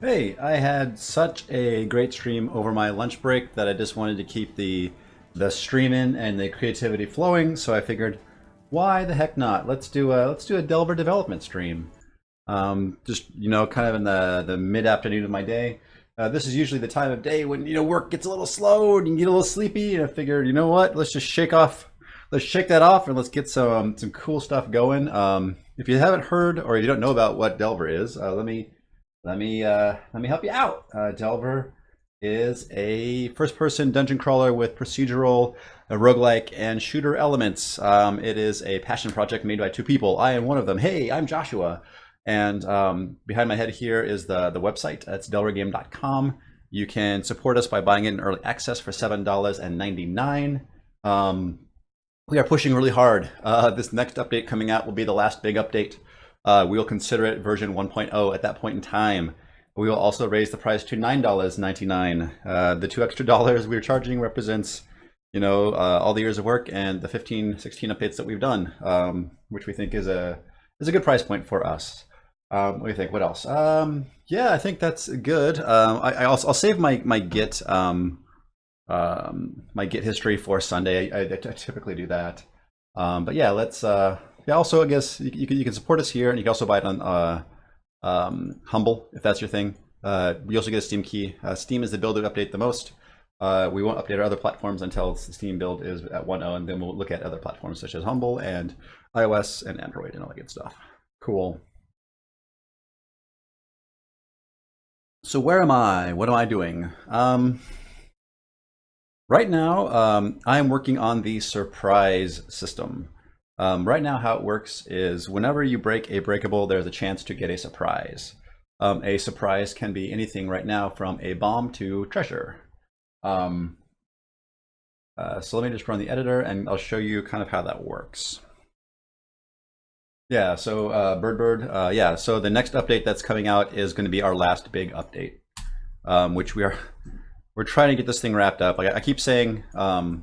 Hey, I had such a great stream over my lunch break that I just wanted to keep the stream in and the creativity flowing. So I figured, why the heck not? Let's do a Delver development stream. Just kind of in the mid afternoon of my day. This is usually the time of day when work gets a little slow and you get a little sleepy. And I figured, you know what? Let's shake that off, and let's get some cool stuff going. If you haven't heard or you don't know about what Delver is, let me help you out. Delver is a first-person dungeon crawler with procedural, roguelike, and shooter elements. It is a passion project made by two people. I am one of them. Hey, I'm Joshua. And behind my head here is the website. That's delvergame.com. You can support us by buying it in early access for $7.99. We are pushing really hard. This next update coming out will be the last big update. We will consider it version 1.0 at that point in time. We will also raise the price to $9.99. The $2 extra we're charging represents, all the years of work and the 15, 16 updates that we've done, which we think is a good price point for us. What do you think? What else? Yeah, I think that's good. I'll save my Git history for Sunday. I typically do that. But yeah, let's. Yeah. Also, I guess you can support us here, and you can also buy it on Humble if that's your thing. We also get a Steam key. Steam is the build that we update the most. We won't update our other platforms until the Steam build is at 1.0, and then we'll look at other platforms such as Humble and iOS and Android and all that good stuff. Cool. So where am I? What am I doing? Right now, I am working on the surprise system. Right now, how it works is whenever you break a breakable, there's a chance to get a surprise. A surprise can be anything right now from a bomb to treasure. So let me just run the editor and I'll show you kind of how that works. Yeah, so Bird, yeah, so the next update that's coming out is going to be our last big update, which we're trying to get this thing wrapped up. Like I keep saying a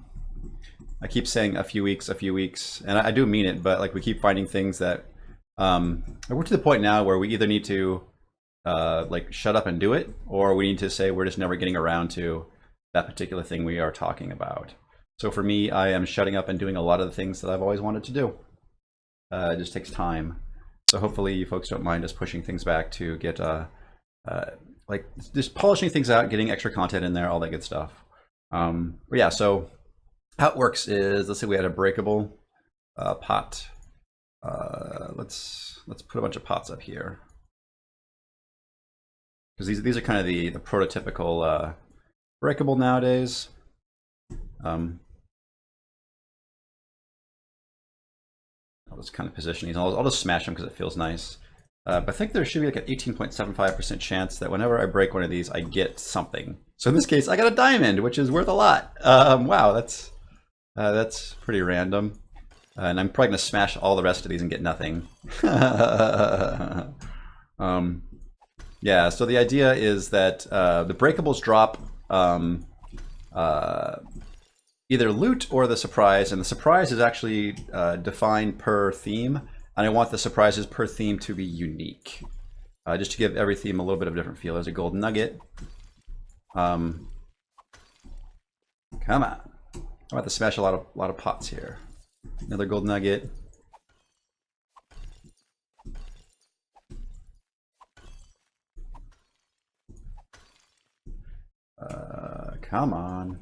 few weeks, and I do mean it, but like we keep finding things that we're to the point now where we either need to like shut up and do it, or we need to say we're just never getting around to that particular thing we are talking about. So for me, I am shutting up and doing a lot of the things that I've always wanted to do. It just takes time. So hopefully you folks don't mind us pushing things back to get like just polishing things out, getting extra content in there, all that good stuff. But yeah, so how it works is, let's say we had a breakable pot. Let's put a bunch of pots up here, because these are kind of the prototypical breakable nowadays. I'll just kind of position these. I'll just smash them because it feels nice. But I think there should be like an 18.75% chance that whenever I break one of these, I get something. So in this case, I got a diamond, which is worth a lot. Wow, that's pretty random. And I'm probably gonna smash all the rest of these and get nothing. Yeah, so the idea is that the breakables drop either loot or the surprise, and the surprise is actually defined per theme, and I want the surprises per theme to be unique, just to give every theme a little bit of a different feel. There's a gold nugget. Come on, I'm about to smash a lot of pots here. Another gold nugget. Come on.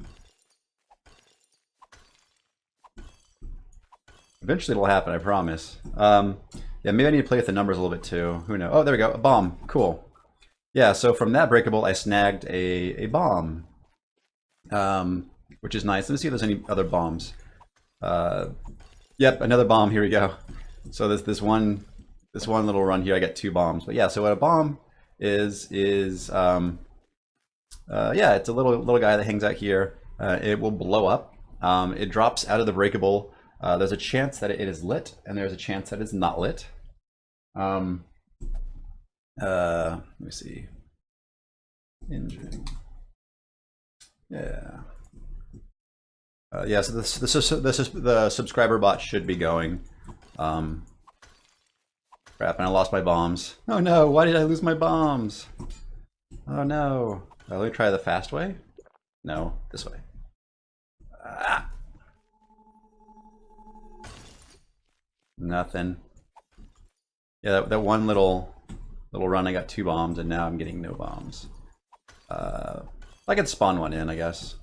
Eventually it'll happen, I promise. Yeah, maybe I need to play with the numbers a little bit too. Who knows? Oh, there we go. A bomb. Cool. Yeah, so from that breakable, I snagged a bomb, which is nice. Let me see if there's any other bombs. Yep, another bomb. Here we go. So this one little run here, I got 2 bombs. But yeah, so what a bomb is yeah, it's a little guy that hangs out here. It will blow up. It drops out of the breakable. There's a chance that it is lit, and there's a chance that it's not lit. Let me see. Engine. Yeah. Yeah. So the subscriber bot should be going. Crap! And I lost my bombs. Oh no! Why did I lose my bombs? Oh no. Let me try the fast way. No, this way. Ah. Nothing. Yeah, that one little run, I got 2 bombs, and now I'm getting no bombs. I could spawn one in, I guess.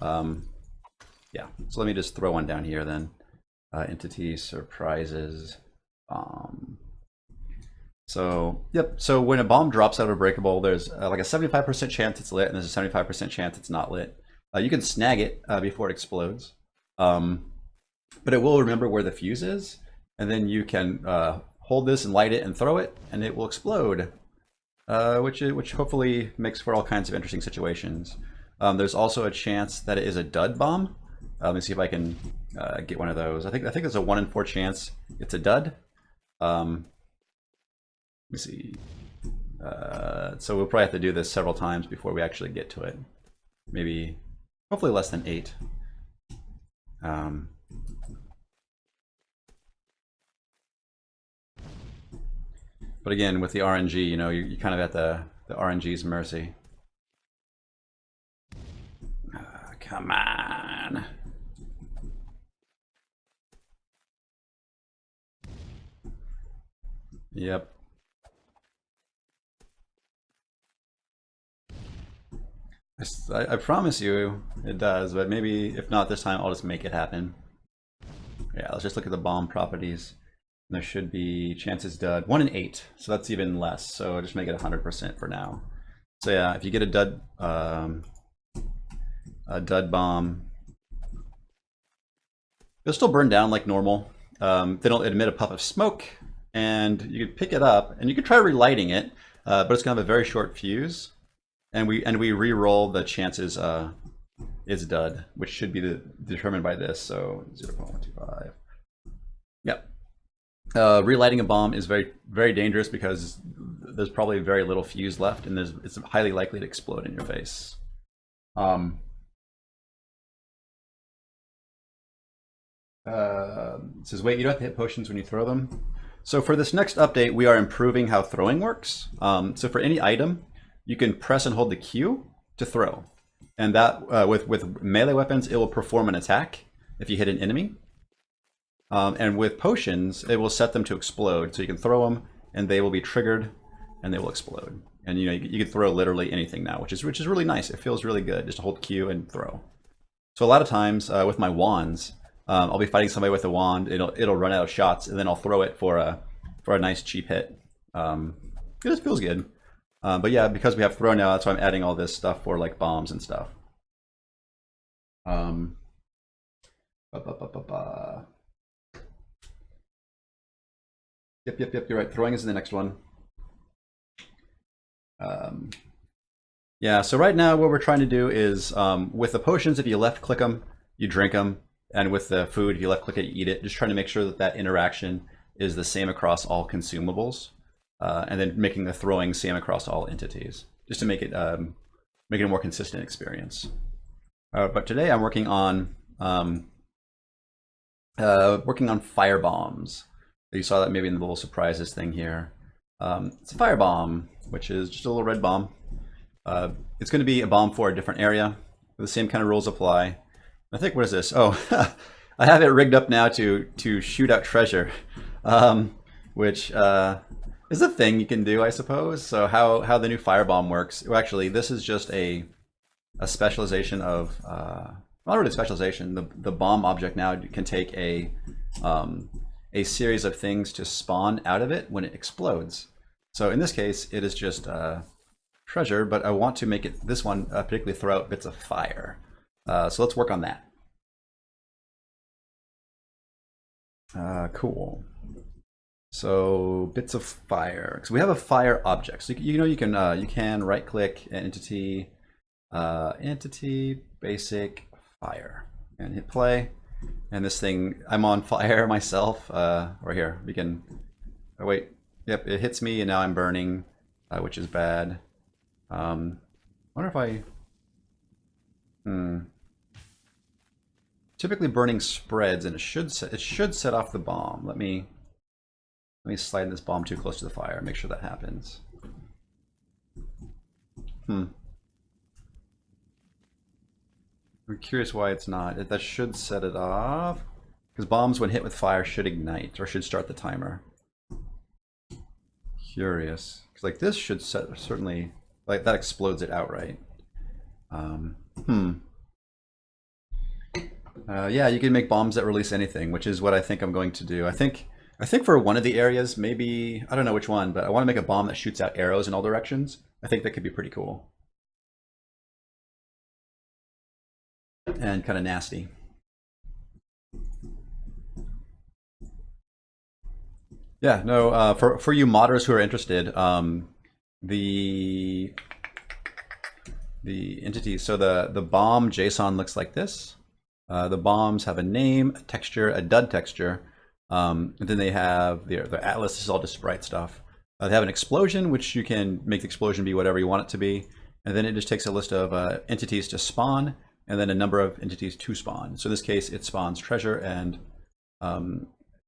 Yeah, so let me just throw one down here then. Entity surprises. So, yep, so when a bomb drops out of Breakable, there's like a 75% chance it's lit, and there's a 75% chance it's not lit. You can snag it before it explodes. But it will remember where the fuse is, and then you can hold this and light it and throw it, and it will explode, which hopefully makes for all kinds of interesting situations. There's also a chance that it is a dud bomb. Let me see if I can get one of those. I think there's a 1 in 4 chance it's a dud. Let me see. So we'll probably have to do this several times before we actually get to it. Maybe, hopefully less than 8. But again, with the RNG, you know, you're kind of at the RNG's mercy. Come on. Yep. I promise you it does, but maybe if not this time, I'll just make it happen. Yeah, let's just look at the bomb properties. There should be chances dud 1 in 8, so that's even less. So just make it 100% for now. So yeah, if you get a dud bomb, it'll still burn down like normal. They don't emit a puff of smoke, and you can pick it up and you can try relighting it, but it's gonna have a very short fuse. And we re-roll the chances is dud, which should be determined by this. So 0.125. Yep. Relighting a bomb is very, very dangerous because there's probably very little fuse left, and it's highly likely to explode in your face. It says, wait, you don't have to hit potions when you throw them. So for this next update, we are improving how throwing works. So for any item, you can press and hold the Q to throw. And that, with melee weapons, it will perform an attack if you hit an enemy. And with potions, it will set them to explode. So you can throw them, and they will be triggered, and they will explode. And you know, you can throw literally anything now, which is really nice. It feels really good just to hold Q and throw. So a lot of times with my wands, I'll be fighting somebody with a wand. It'll run out of shots, and then I'll throw it for a nice cheap hit. It just feels good. But yeah, because we have throw now, that's why I'm adding all this stuff for like bombs and stuff. Yep, you're right. Throwing is the next one. Yeah, so right now what we're trying to do is, with the potions, if you left click them, you drink them. And with the food, if you left click it, you eat it. Just trying to make sure that that interaction is the same across all consumables. And then making the throwing same across all entities, just to make it a more consistent experience. But today I'm working on fire bombs. You saw that maybe in the little surprises thing here. It's a fire bomb, which is just a little red bomb. It's going to be a bomb for a different area. The same kind of rules apply. I think, what is this? Oh, I have it rigged up now to shoot out treasure, which is a thing you can do, I suppose. So how the new firebomb works? Well, actually, this is just a specialization of not really a specialization. The bomb object now can take a series of things to spawn out of it when it explodes. So in this case, it is just treasure, but I want to make it this one particularly throw out bits of fire. So let's work on that. Cool. So bits of fire, because we have a fire object. So you can right click entity, basic fire, and hit play. And this thing, I'm on fire myself. Right here, we can. Oh wait, yep, it hits me, and now I'm burning, which is bad. Wonder if I. Typically burning spreads, and it should set off the bomb. Let me slide this bomb too close to the fire. Make sure that happens. I'm curious why it's not. That should set it off. Because bombs, when hit with fire, should ignite or should start the timer. Curious. Because like this should certainly, like that explodes it outright. Yeah, you can make bombs that release anything, which is what I think I'm going to do. I think for one of the areas, maybe, I don't know which one, but I want to make a bomb that shoots out arrows in all directions. I think that could be pretty cool. And kind of nasty. Yeah, no, for you modders who are interested, the entities, so the bomb JSON looks like this. The bombs have a name, a texture, a dud texture, and then they have their atlas. This is all just sprite stuff. They have an explosion, which you can make the explosion be whatever you want it to be, and then it just takes a list of entities to spawn, and then a number of entities to spawn. So in this case, it spawns treasure and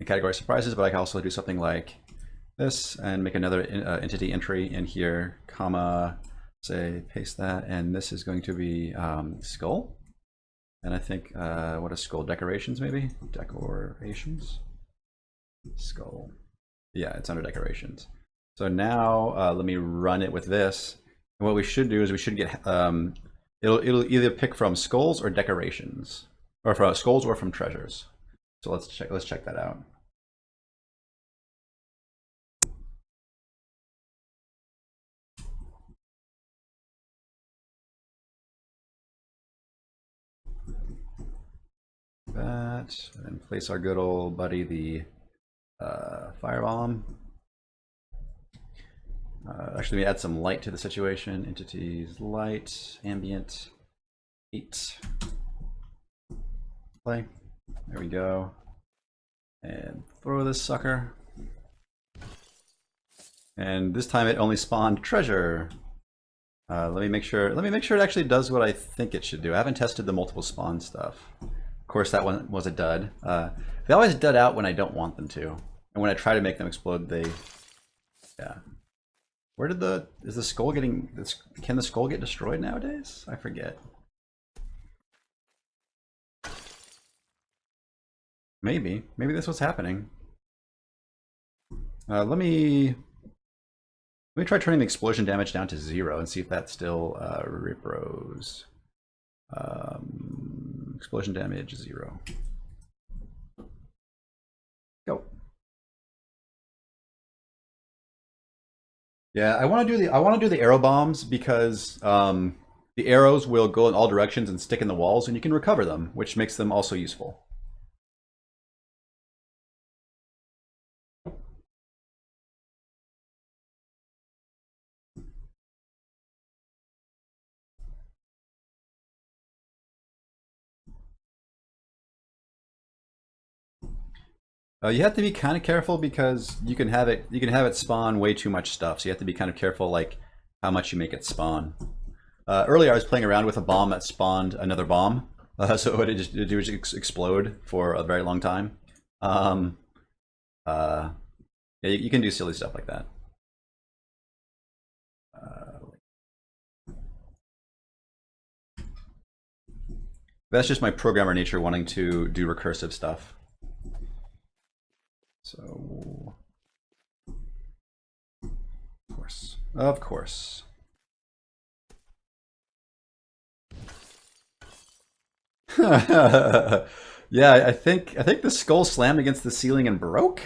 category surprises, but I can also do something like this and make another entity entry in here, comma, say paste that, and this is going to be skull. And I think, what is skull? Decorations, maybe? Decorations? Skull. Yeah, it's under decorations. So now let me run it with this. And what we should do is we should get, it'll either pick from skulls or decorations, or from skulls or from treasures. So let's check that out. That, and place our good old buddy, the firebomb. Actually, we add some light to the situation. Entities, light, ambient, 8. Play. There we go. And throw this sucker. And this time it only spawned treasure. Let me make sure it actually does what I think it should do. I haven't tested the multiple spawn stuff. Of course, that one was a dud. They always dud out when I don't want them to. And when I try to make them explode, they, yeah. Where did is the skull getting, can the skull get destroyed nowadays? I forget. Maybe that's what's happening. Let me try turning the explosion damage down to 0 and see if that still repros. Explosion damage 0. Go. Yeah, I want to do the arrow bombs because the arrows will go in all directions and stick in the walls, and you can recover them, which makes them also useful. You have to be kind of careful because you can have it spawn way too much stuff. So you have to be kind of careful, like how much you make it spawn. Earlier, I was playing around with a bomb that spawned another bomb, so it would just explode for a very long time. Yeah, you can do silly stuff like that. That's just my programmer nature wanting to do recursive stuff. So, of course. Yeah, I think the skull slammed against the ceiling and broke.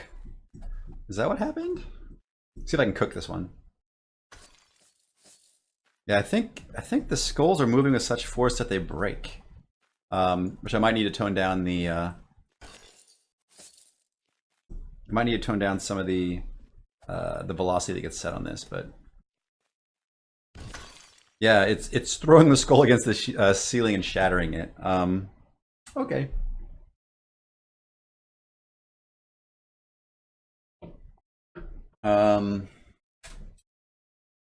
Is that what happened? Let's see if I can cook this one. Yeah, I think the skulls are moving with such force that they break. Which I might need to tone down the. I might need to tone down some of the velocity that gets set on this, but yeah, it's throwing the skull against the ceiling and shattering it. Okay.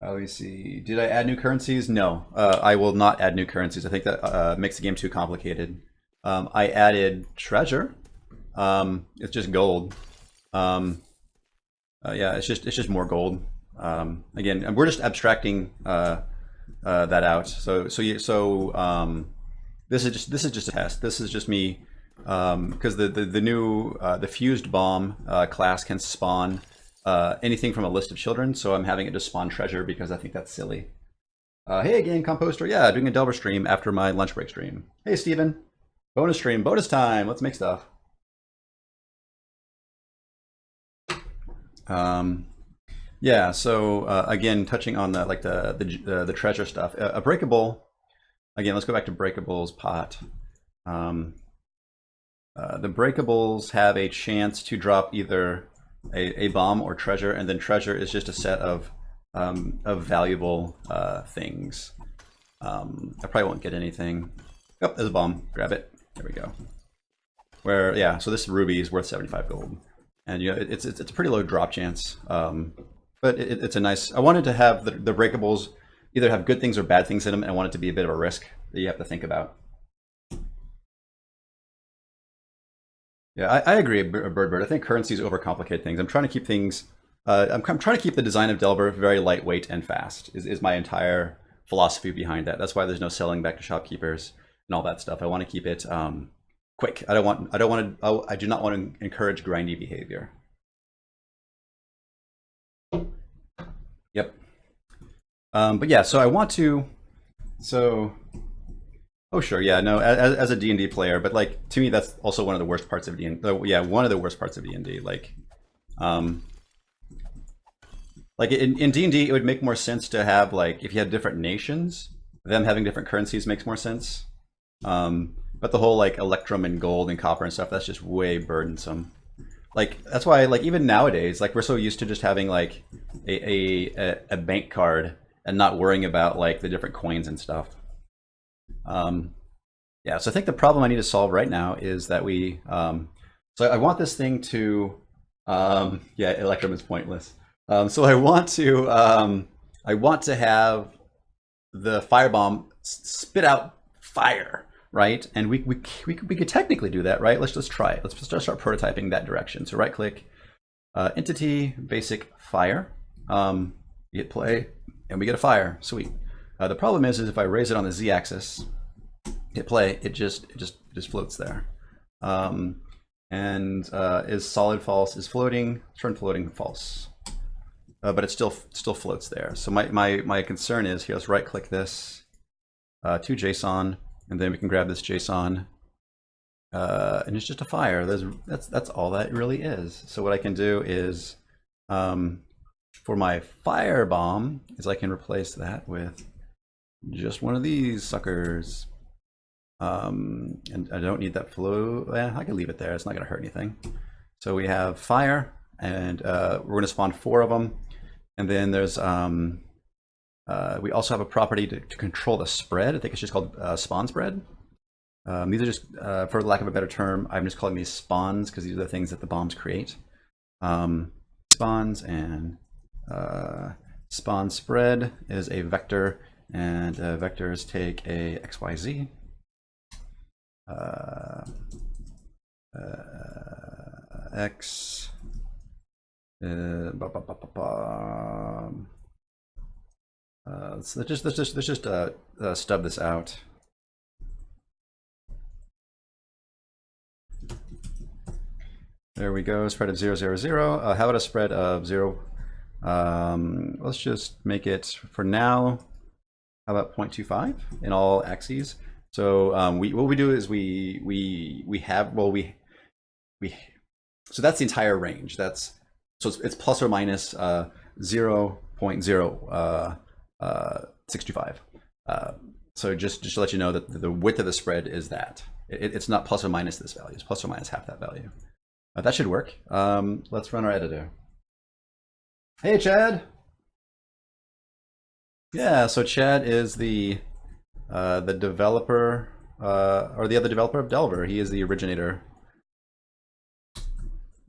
Let me see. Did I add new currencies? No, I will not add new currencies. I think that makes the game too complicated. I added treasure. It's just gold. Yeah, it's just more gold. Again, we're just abstracting that out. This is just a test. This is just me because the new the fused bomb class can spawn anything from a list of children. So I'm having it just spawn treasure because I think that's silly. Hey again, Composter. Yeah, doing a Delver stream after my lunch break stream. Hey Steven. Bonus stream, bonus time. Let's make stuff. Yeah. So again, touching on the treasure stuff. A breakable. Again, let's go back to breakables pot. The breakables have a chance to drop either a bomb or treasure, and then treasure is just a set of valuable things. I probably won't get anything. Oh, there's a bomb. Grab it. There we go. Where yeah, so this ruby is worth 75 gold, and you know it's a pretty low drop chance. But it's a nice. I wanted to have the breakables either have good things or bad things in them, and I want it to be a bit of a risk that you have to think about. Yeah, I agree, Bird. I think currencies overcomplicate things. I'm trying to keep things. I'm trying to keep the design of Delver very lightweight and fast. Is my entire philosophy behind that. That's why there's no selling back to shopkeepers and all that stuff. I want to keep it quick. I do not want to encourage grindy behavior. Yep. But yeah, so I want to. So. Oh sure, yeah, no, as a D&D player, but like to me that's also one of the worst parts of D&D. Yeah, one of the worst parts of D&D. Like in D&D, it would make more sense to have like if you had different nations, them having different currencies makes more sense. But the whole like electrum and gold and copper and stuff, that's just way burdensome. Like that's why like even nowadays, like we're so used to just having like a bank card and not worrying about like the different coins and stuff. Yeah, so I think the problem I need to solve right now is that we, so I want this thing to, yeah, Electrum is pointless. So I want to have the firebomb spit out fire, right? And we could technically do that, right? Let's just try it. Let's just start prototyping that direction. So right click, entity, basic fire, you hit play, and we get a fire, sweet. The problem is if I raise it on the z-axis, hit play, it just floats there. Is solid false, is floating, turn floating false. But it still floats there. So my concern is here, let's right click this to JSON, and then we can grab this JSON, and it's just a fire. That's all that really is. So what I can do is for my firebomb is I can replace that with just one of these suckers. And I don't need that flow. I can leave it there. It's not going to hurt anything. So we have fire, and we're going to spawn 4 of them. And then there's we also have a property to control the spread. I think it's just called spawn spread. These are just, for lack of a better term, I'm just calling these spawns because these are the things that the bombs create. Spawns and spawn spread is a vector. And vectors take a XYZ. X. Let's just stub this out. There we go. Spread of 0, 0, 0. How about a spread of 0? Let's just make it for now. How about 0.25 in all axes? So what we do is so that's the entire range. It's plus or minus 0.065. So just to let you know that the width of the spread is that. It's not plus or minus this value. It's plus or minus half that value. That should work. Let's run our editor. Hey, Chad. Yeah, so Chad is the developer, or the other developer of Delver. He is the originator,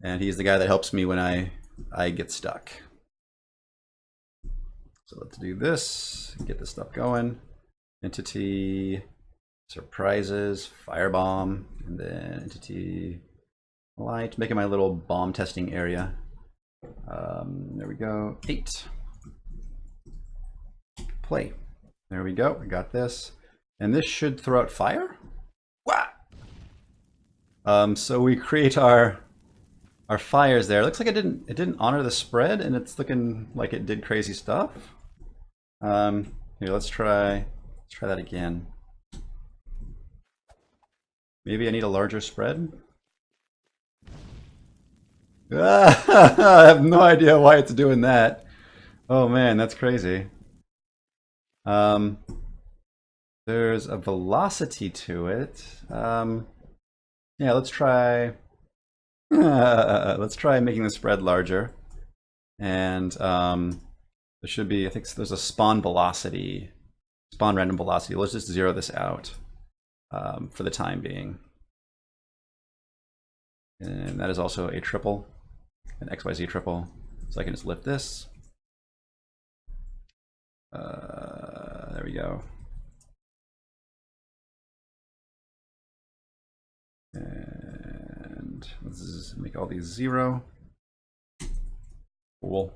and he's the guy that helps me when I get stuck. So let's do this, get this stuff going. Entity, surprises, firebomb, and then entity light, making my little bomb testing area. There we go, 8. Play. There we go. We got this. And this should throw out fire? Wah! So we create our fires there. It looks like it didn't honor the spread, and it's looking like it did crazy stuff. Here, let's try that again. Maybe I need a larger spread. I have no idea why it's doing that. Oh man, that's crazy. There's a velocity to it. Yeah, let's try. Let's try making the spread larger. And there should be, I think there's a spawn velocity, spawn random velocity. Let's just zero this out for the time being. And that is also a triple, an XYZ triple. So I can just lift this. There we go. And let's make all these 0. Cool.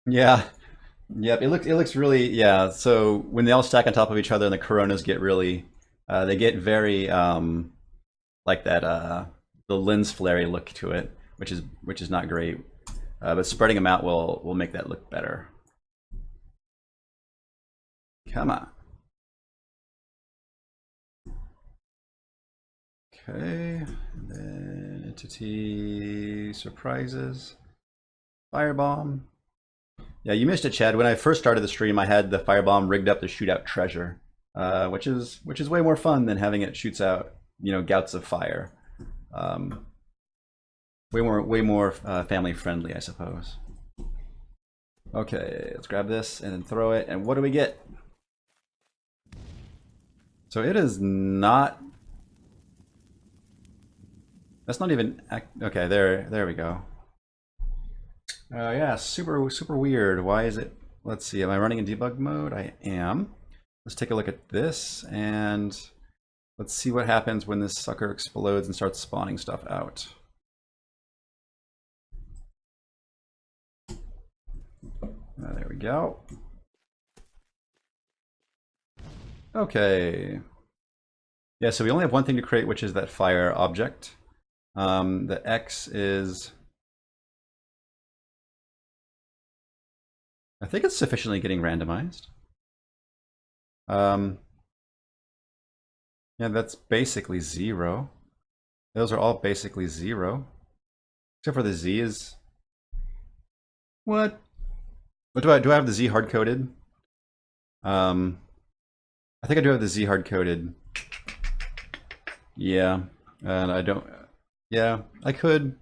Yeah. Yep. It looks really, yeah. So when they all stack on top of each other and the coronas get really, they get very like that the lens flare look to it, which is not great. But spreading them out will make that look better. Come on. Okay, and then entity surprises, firebomb. Yeah, you missed it, Chad. When I first started the stream, I had the firebomb rigged up to shoot out treasure, which is way more fun than having it shoots out, gouts of fire. Way more family friendly, I suppose. Okay, let's grab this and then throw it. And what do we get? So it is not. That's not even okay. There we go. Yeah, super weird. Why is it? Let's see. Am I running in debug mode? I am. Let's take a look at this and let's see what happens when this sucker explodes and starts spawning stuff out. There we go. Okay. Yeah, so we only have one thing to create, which is that fire object. The X is, I think it's sufficiently getting randomized. Yeah, that's basically 0. Those are all basically 0. Except for the Z is, what? What do I have the Z hard coded? I think I do have the Z hard coded. Yeah, and I don't. Yeah, I could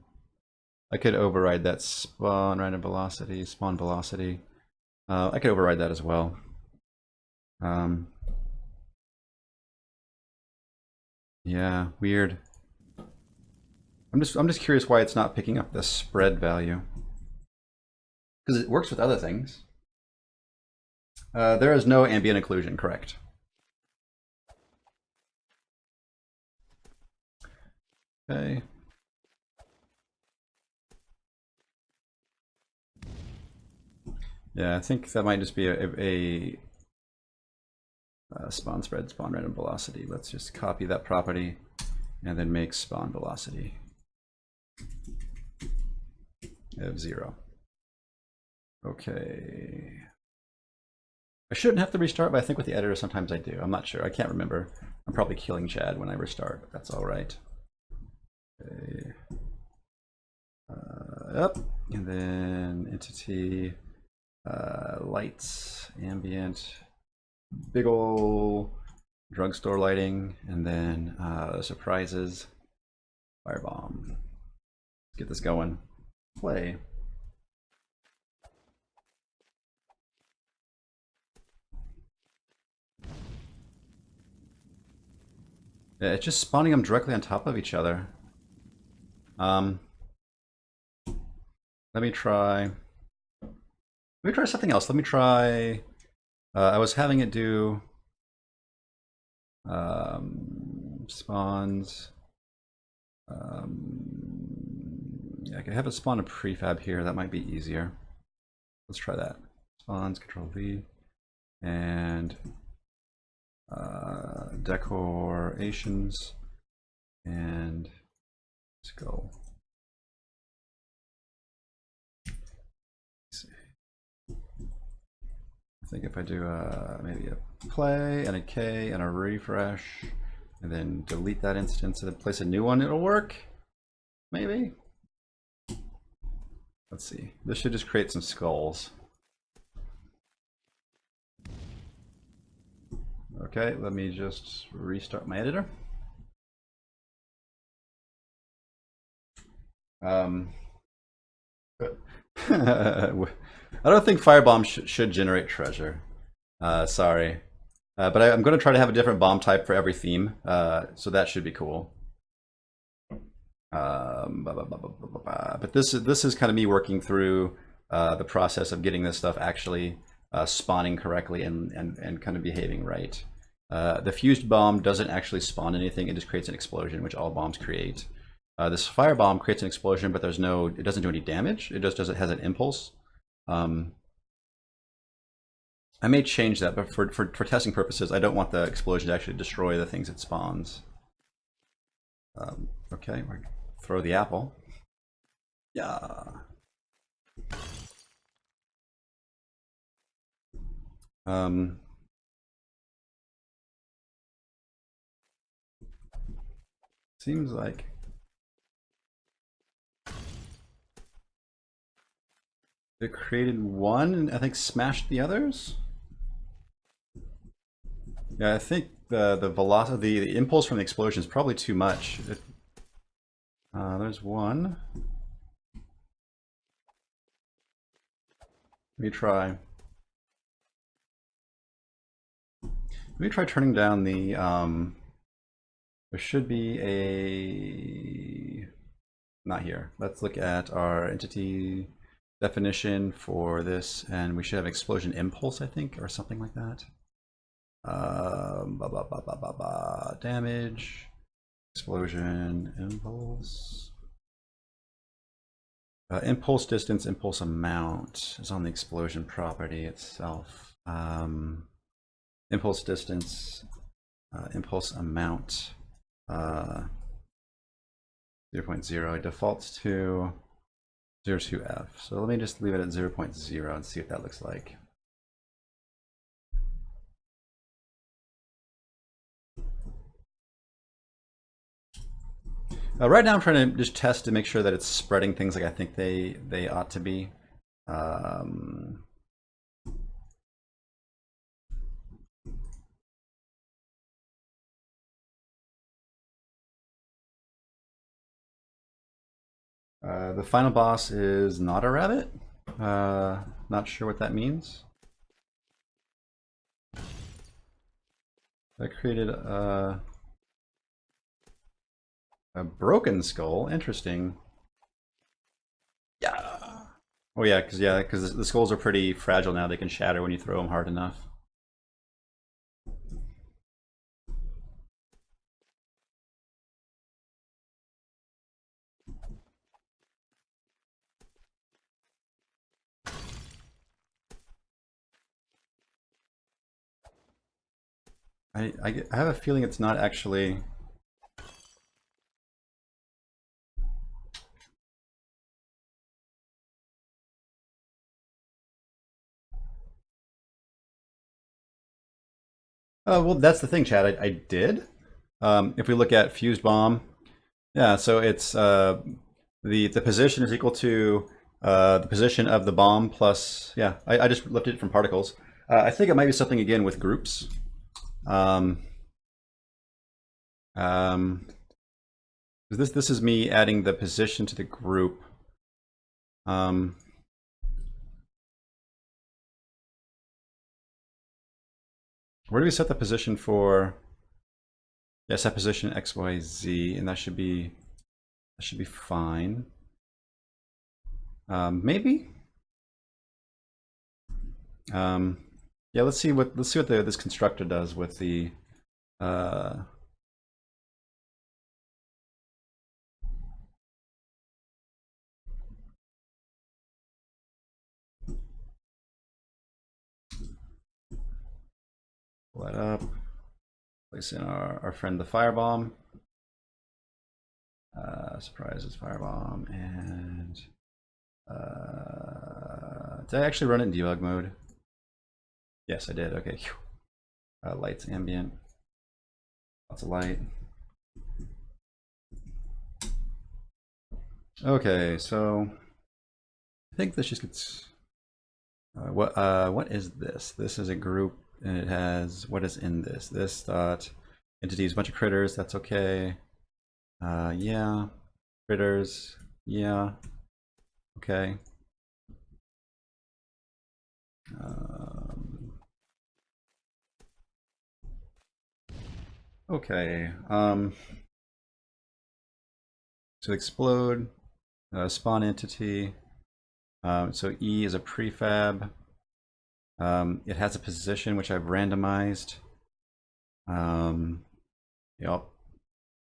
override that spawn random velocity, spawn velocity. I could override that as well. Yeah, weird. I'm just curious why it's not picking up the spread value. Because it works with other things. There is no ambient occlusion, correct? Okay. Yeah, I think that might just be a spawn spread, spawn random velocity. Let's just copy that property and then make spawn velocity of 0. Okay. I shouldn't have to restart, but I think with the editor sometimes I do. I'm not sure. I can't remember. I'm probably killing Chad when I restart, but that's all right. Okay. Up, and then entity, lights, ambient, big ol' drugstore lighting, and then surprises, firebomb. Let's get this going. Play. Yeah, it's just spawning them directly on top of each other. Let me try something else. Let me try, I was having it do spawns. Yeah, I could have it spawn a prefab here. That might be easier. Let's try that. Spawns, Control V. and decorations, and let's go. I think if I do maybe a play and a K and a refresh, and then delete that instance and then place a new one, it'll work. Maybe. Let's see. This should just create some skulls. Okay, let me just restart my editor. I don't think Firebomb should generate treasure. Sorry. But I'm going to try to have a different bomb type for every theme, so that should be cool. But this is kind of me working through the process of getting this stuff actually spawning correctly and kind of behaving right. The fused bomb doesn't actually spawn anything; it just creates an explosion, which all bombs create. This firebomb creates an explosion, but it doesn't do any damage. It just has an impulse. I may change that, but for testing purposes, I don't want the explosion to actually destroy the things it spawns. Okay, we're throw the apple. Yeah. Seems like it created one and I think smashed the others. Yeah, I think the velocity, the impulse from the explosion is probably too much. There's one. Let me try. Let me try turning down the. There should be a. Not here. Let's look at our entity definition for this, and we should have explosion impulse, I think, or something like that. Damage, explosion impulse. Impulse distance, impulse amount is on the explosion property itself. Impulse distance, impulse amount, 0.0. It defaults to 0.2f. So let me just leave it at 0.0 and see what that looks like. Right now I'm trying to just test to make sure that it's spreading things like I think they ought to be. The final boss is not a rabbit. Not sure what that means. That created a broken skull. Interesting. Yeah. Oh yeah, because the skulls are pretty fragile now. They can shatter when you throw them hard enough. I have a feeling it's not actually. Well, that's the thing, Chad. I did. If we look at fused bomb, yeah. So it's the position is equal to the position of the bomb plus. Yeah, I just lifted it from particles. I think it might be something again with groups. This is me adding the position to the group. Where do we set the position for? Yeah, set position X, Y, Z, and that should be fine. Maybe. Yeah, let's see what this constructor does with the. Pull that up. Place in our friend the Firebomb. Surprises Firebomb, and did I actually run it in debug mode? Yes, I did. Okay. Lights ambient. Lots of light. Okay, so I think this just gets. What is this? This is a group, and it has what is in this? This dot entities, a bunch of critters. That's okay. Yeah, critters. Yeah. Okay. Okay. So explode, spawn entity. So E is a prefab. It has a position which I've randomized. Yep.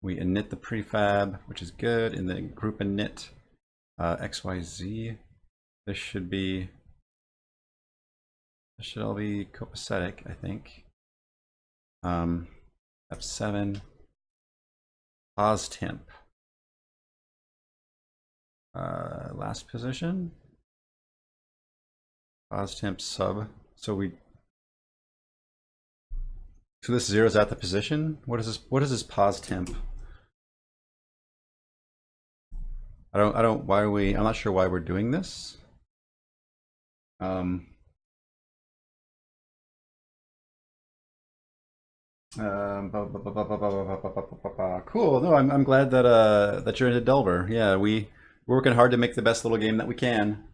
We init the prefab, which is good. In the group init XYZ, this should all be copacetic, I think. F7, pause temp. Last position, pause temp sub. So this zeroes out the position. What is this pause temp? Why are we? I'm not sure why we're doing this. Cool. No, I'm glad that that you're into Delver. Yeah, we're working hard to make the best little game that we can.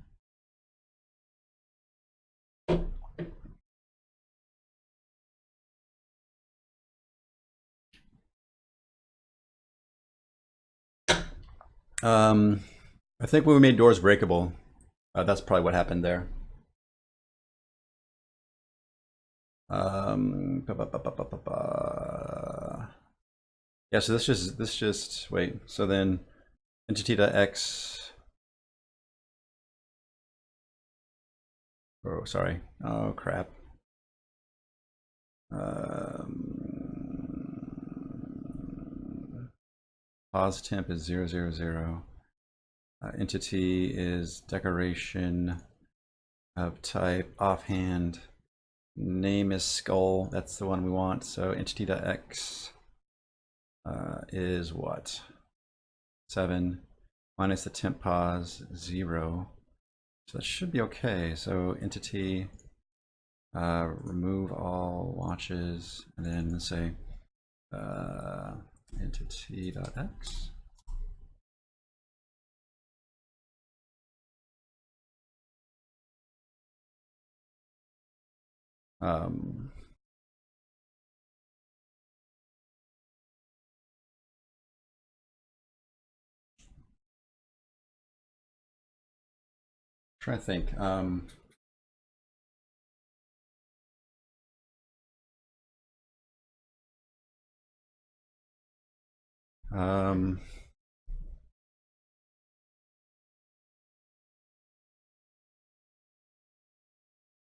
I think when we made doors breakable, that's probably what happened there. Yeah, so this just wait. So then entity.x. Oh, sorry. Oh, crap. Pause temp is 000. Entity is decoration of type offhand. Name is skull. That's the one we want. So entity.x is what? 7 minus the temp pause 0. So that should be okay. So entity, remove all watches, and then say entity.x. Trying to think.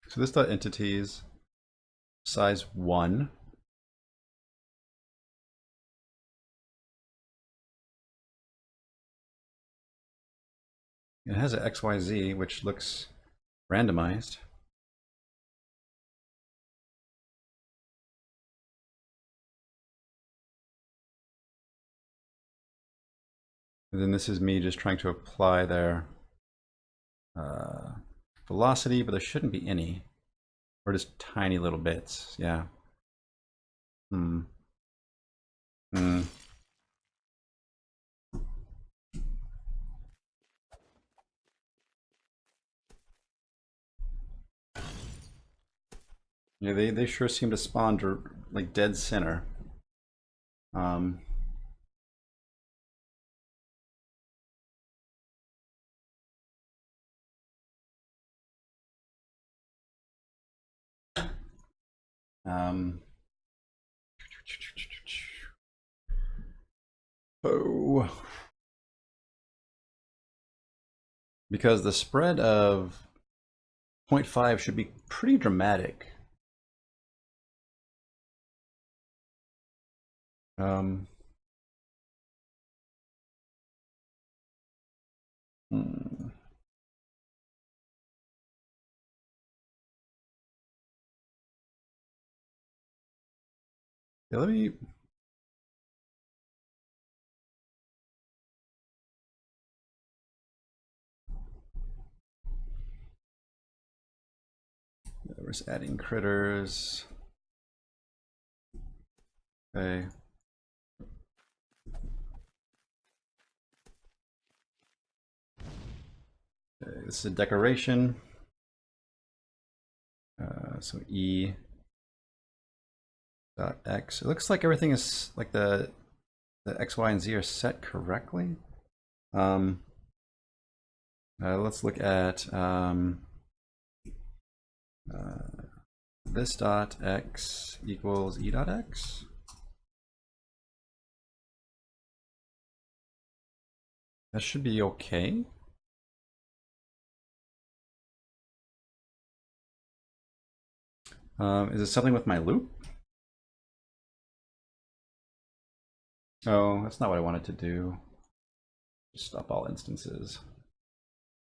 So this dot entities size 1. It has an XYZ, which looks randomized. And then this is me just trying to apply their velocity, but there shouldn't be any. Or just tiny little bits, yeah. Yeah, they sure seem to spawn to, like dead center. Oh, because the spread of 0.5 should be pretty dramatic. Um, hmm. Yeah, let me. We're just adding critters. Okay. Okay, this is a decoration. So E dot X. It looks like everything is like the X, Y, and Z are set correctly. Let's look at this dot X equals E dot X. That should be okay. Is it something with my loop? Oh, that's not what I wanted to do. Just stop all instances.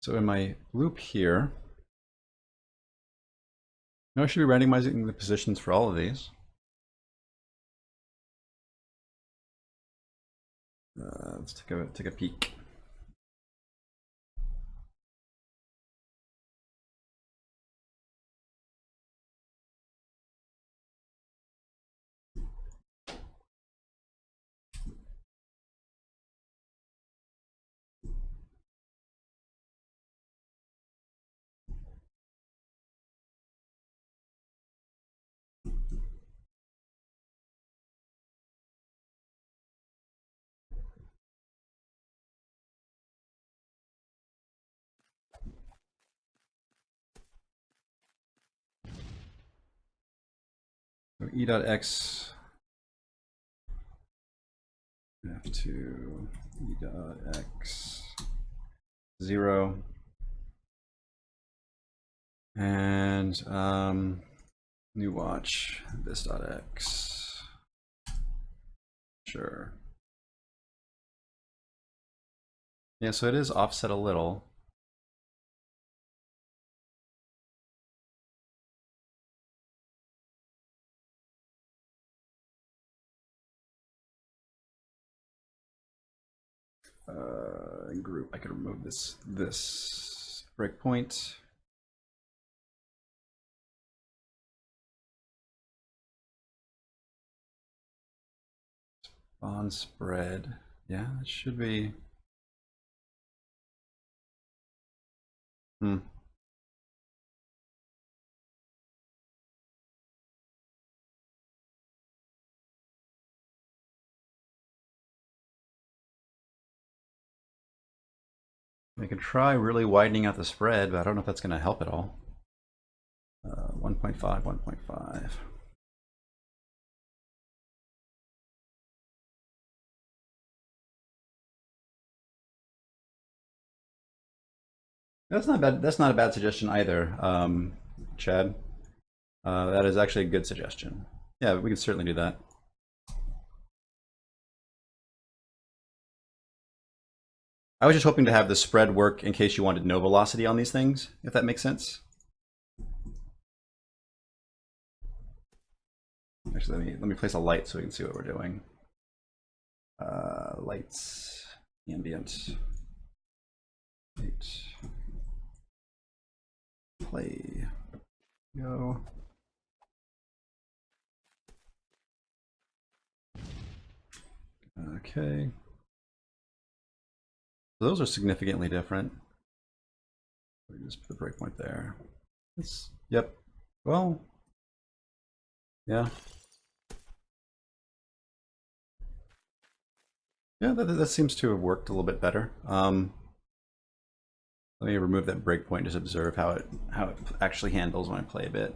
So in my loop here, now I should be randomizing the positions for all of these. Let's take a peek. So E dot X F2 E dot X 0 and new watch this dot X. Sure. Yeah, so it is offset a little. Group. I could remove this breakpoint. Bond spread. Yeah, it should be. Hmm. I could try really widening out the spread, but I don't know if that's going to help at all. 1.5, 1.5. That's not bad. That's not a bad suggestion either, Chad. That is actually a good suggestion. Yeah, we can certainly do that. I was just hoping to have the spread work in case you wanted no velocity on these things, if that makes sense. Actually, let me place a light so we can see what we're doing. Lights, ambient, light, play, go. Okay. So those are significantly different. We just put the breakpoint there. Yep. Well, yeah. Yeah, that seems to have worked a little bit better. Let me remove that breakpoint, just observe how it actually handles when I play a bit.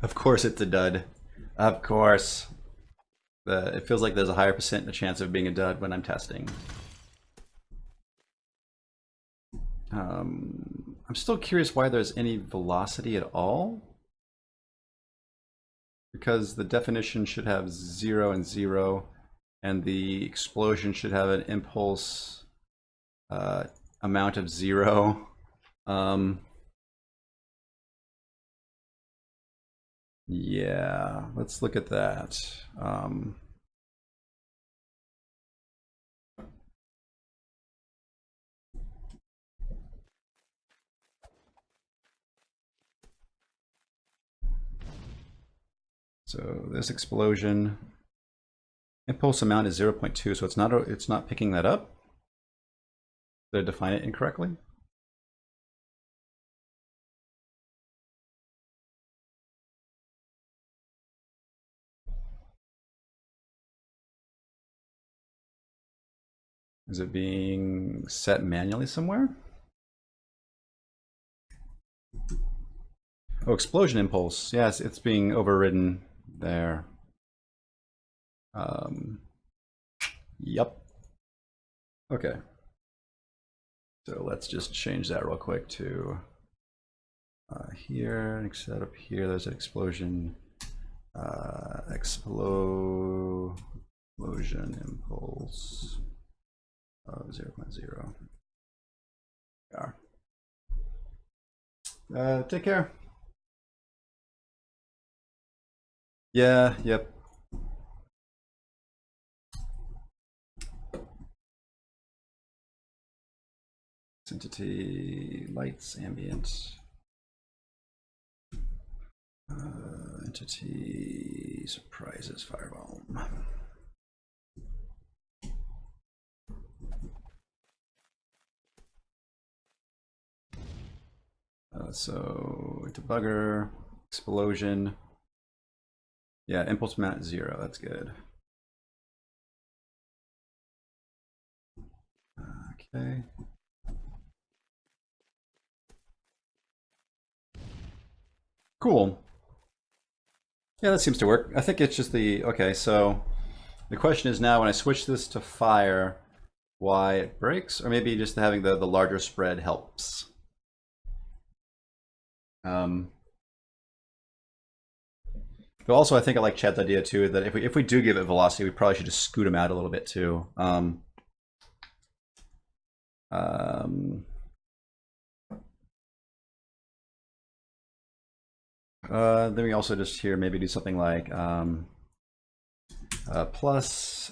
Of course it's a dud. Of course. It feels like there's a higher percent chance of being a dud when I'm testing. I'm still curious why there's any velocity at all. because the definition should have 0 and 0, and the explosion should have an impulse amount of 0. Yeah, let's look at that. So this explosion impulse amount is 0.2, so it's not picking that up. Did I define it incorrectly? Is it being set manually somewhere? Oh, explosion impulse. Yes, it's being overridden there. Yep. Okay. So let's just change that real quick to here. Instead of here, there's an explosion. Explosion impulse of 0.0. Take care. Yeah, yep. Entity, lights, ambient. Entity, surprises, firebomb. So debugger, explosion. Yeah, impulse amount 0, that's good. Okay. Cool. Yeah, that seems to work. I think it's just the, okay, so the question is now when I switch this to fire, why it breaks? Or maybe just having the larger spread helps. But also I think I like Chad's idea too, that if we do give it velocity, we probably should just scoot him out a little bit too. Then we also just here maybe do something like plus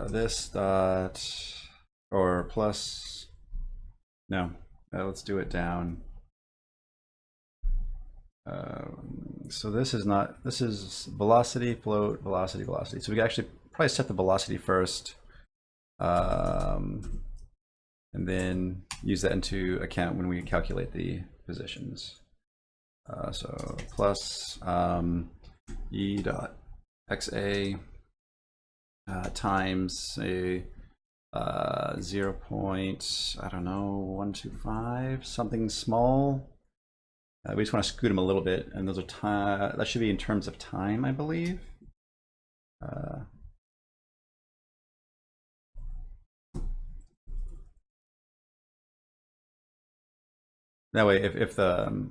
this dot, or plus, no, let's do it down. So this is not, this is velocity, float, velocity, velocity. So we can actually probably set the velocity first, and then use that into account when we calculate the positions. So plus e dot xa times a 0. I don't know, 125, something small. We just want to scoot them a little bit, and those are time. That should be in terms of time, I believe. That way, if the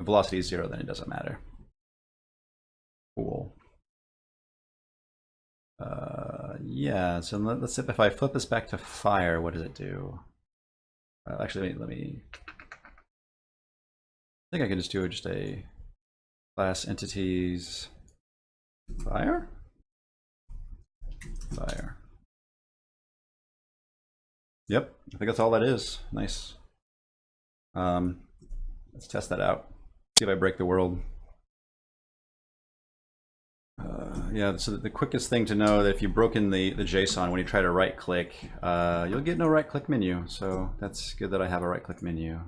velocity is 0, then it doesn't matter. Cool. Yeah. So let's see if I flip this back to fire, what does it do? Actually, let me. I think I can just do just a class entities fire. Fire. Yep, I think that's all that is. Nice. Let's test that out. See if I break the world. Yeah, so the quickest thing to know that if you've broken the JSON, when you try to right click, you'll get no right click menu. So that's good that I have a right click menu.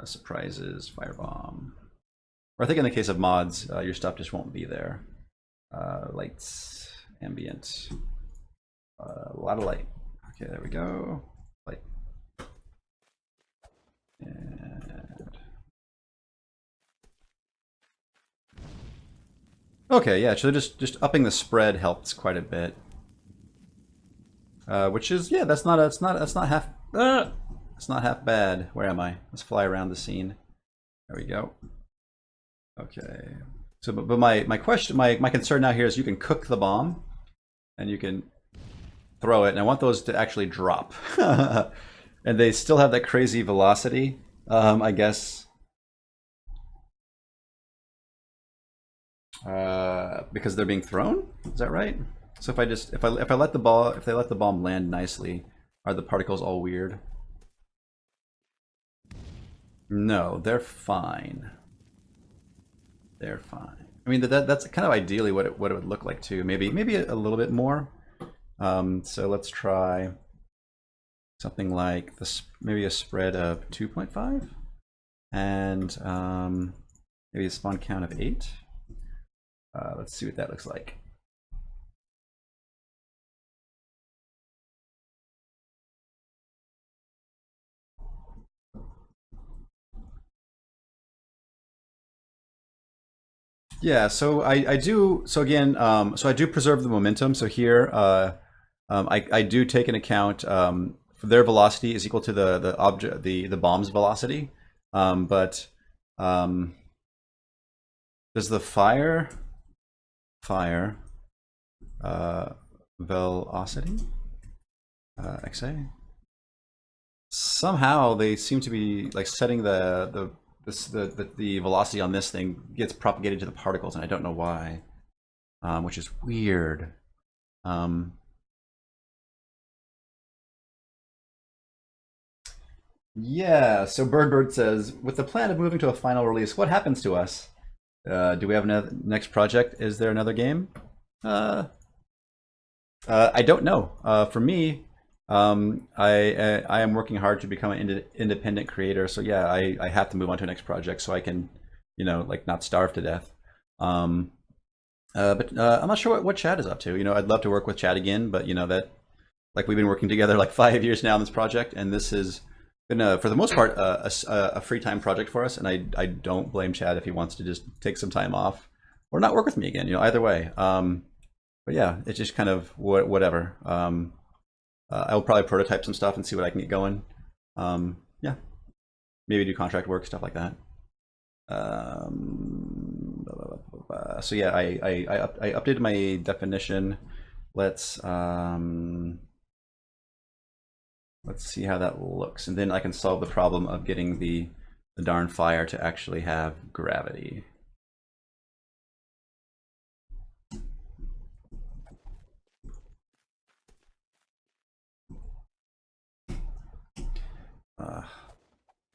Surprises, firebomb. Or I think in the case of mods, your stuff just won't be there. Lights, ambient, a lot of light. Okay, there we go. Light. And okay, yeah, so just upping the spread helps quite a bit. Which is, yeah, that's not half. It's not half bad. Where am I? Let's fly around the scene. There we go. Okay. So, but my question, my concern now here is you can cook the bomb, and you can throw it, and I want those to actually drop, and they still have that crazy velocity. I guess because they're being thrown. Is that right? So if I just if I let the ball if they let the bomb land nicely, are the particles all weird? No, they're fine. They're fine. I mean that's kind of ideally what it would look like too. Maybe a little bit more. So let's try something like this, maybe a spread of 2.5 and maybe a spawn count of 8. Let's see what that looks like. Yeah, so I do, so again, so I do preserve the momentum. So here, I do take into account their velocity is equal to the object the bomb's velocity, but does the fire velocity XA? Somehow they seem to be like setting the velocity on this thing gets propagated to the particles, and I don't know why, which is weird. Yeah, so Bird says, with the plan of moving to a final release, what happens to us? Do we have another next project? Is there another game? I don't know. For me, I am working hard to become an independent creator. So yeah, I have to move on to the next project so I can, like not starve to death. But I'm not sure what Chad is up to. I'd love to work with Chad again, but that like we've been working together like 5 years now on this project, and this has been for the most part a free time project for us. And I don't blame Chad if he wants to just take some time off or not work with me again. Either way. But yeah, it's just kind of whatever. I'll probably prototype some stuff and see what I can get going. Yeah, maybe do contract work, stuff like that. So yeah, I updated my definition. Let's see how that looks, and then I can solve the problem of getting the darn fire to actually have gravity.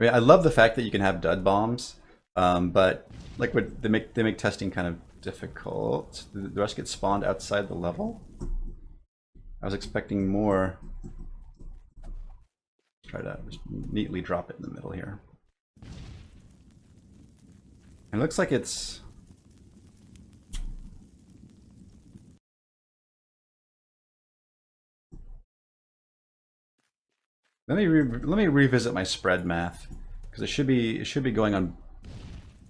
I love the fact that you can have dud bombs, but like they make testing kind of difficult. The rest get spawned outside the level. I was expecting more. Try to just neatly drop it in the middle here. It looks like it's. Let me revisit my spread math, because it should be going on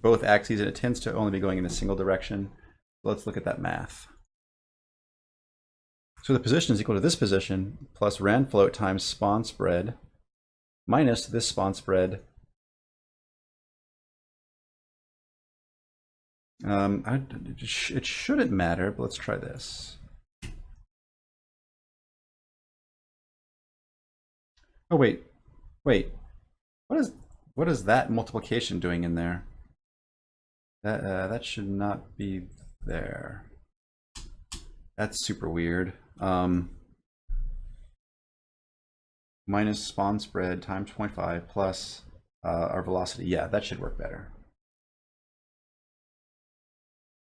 both axes, and it tends to only be going in a single direction. Let's look at that math. So the position is equal to this position plus rand float times spawn spread minus this spawn spread. It shouldn't matter, but let's try this. Oh wait. What is that multiplication doing in there? That should not be there. That's super weird. Minus spawn spread times 0.5 plus our velocity. Yeah, that should work better.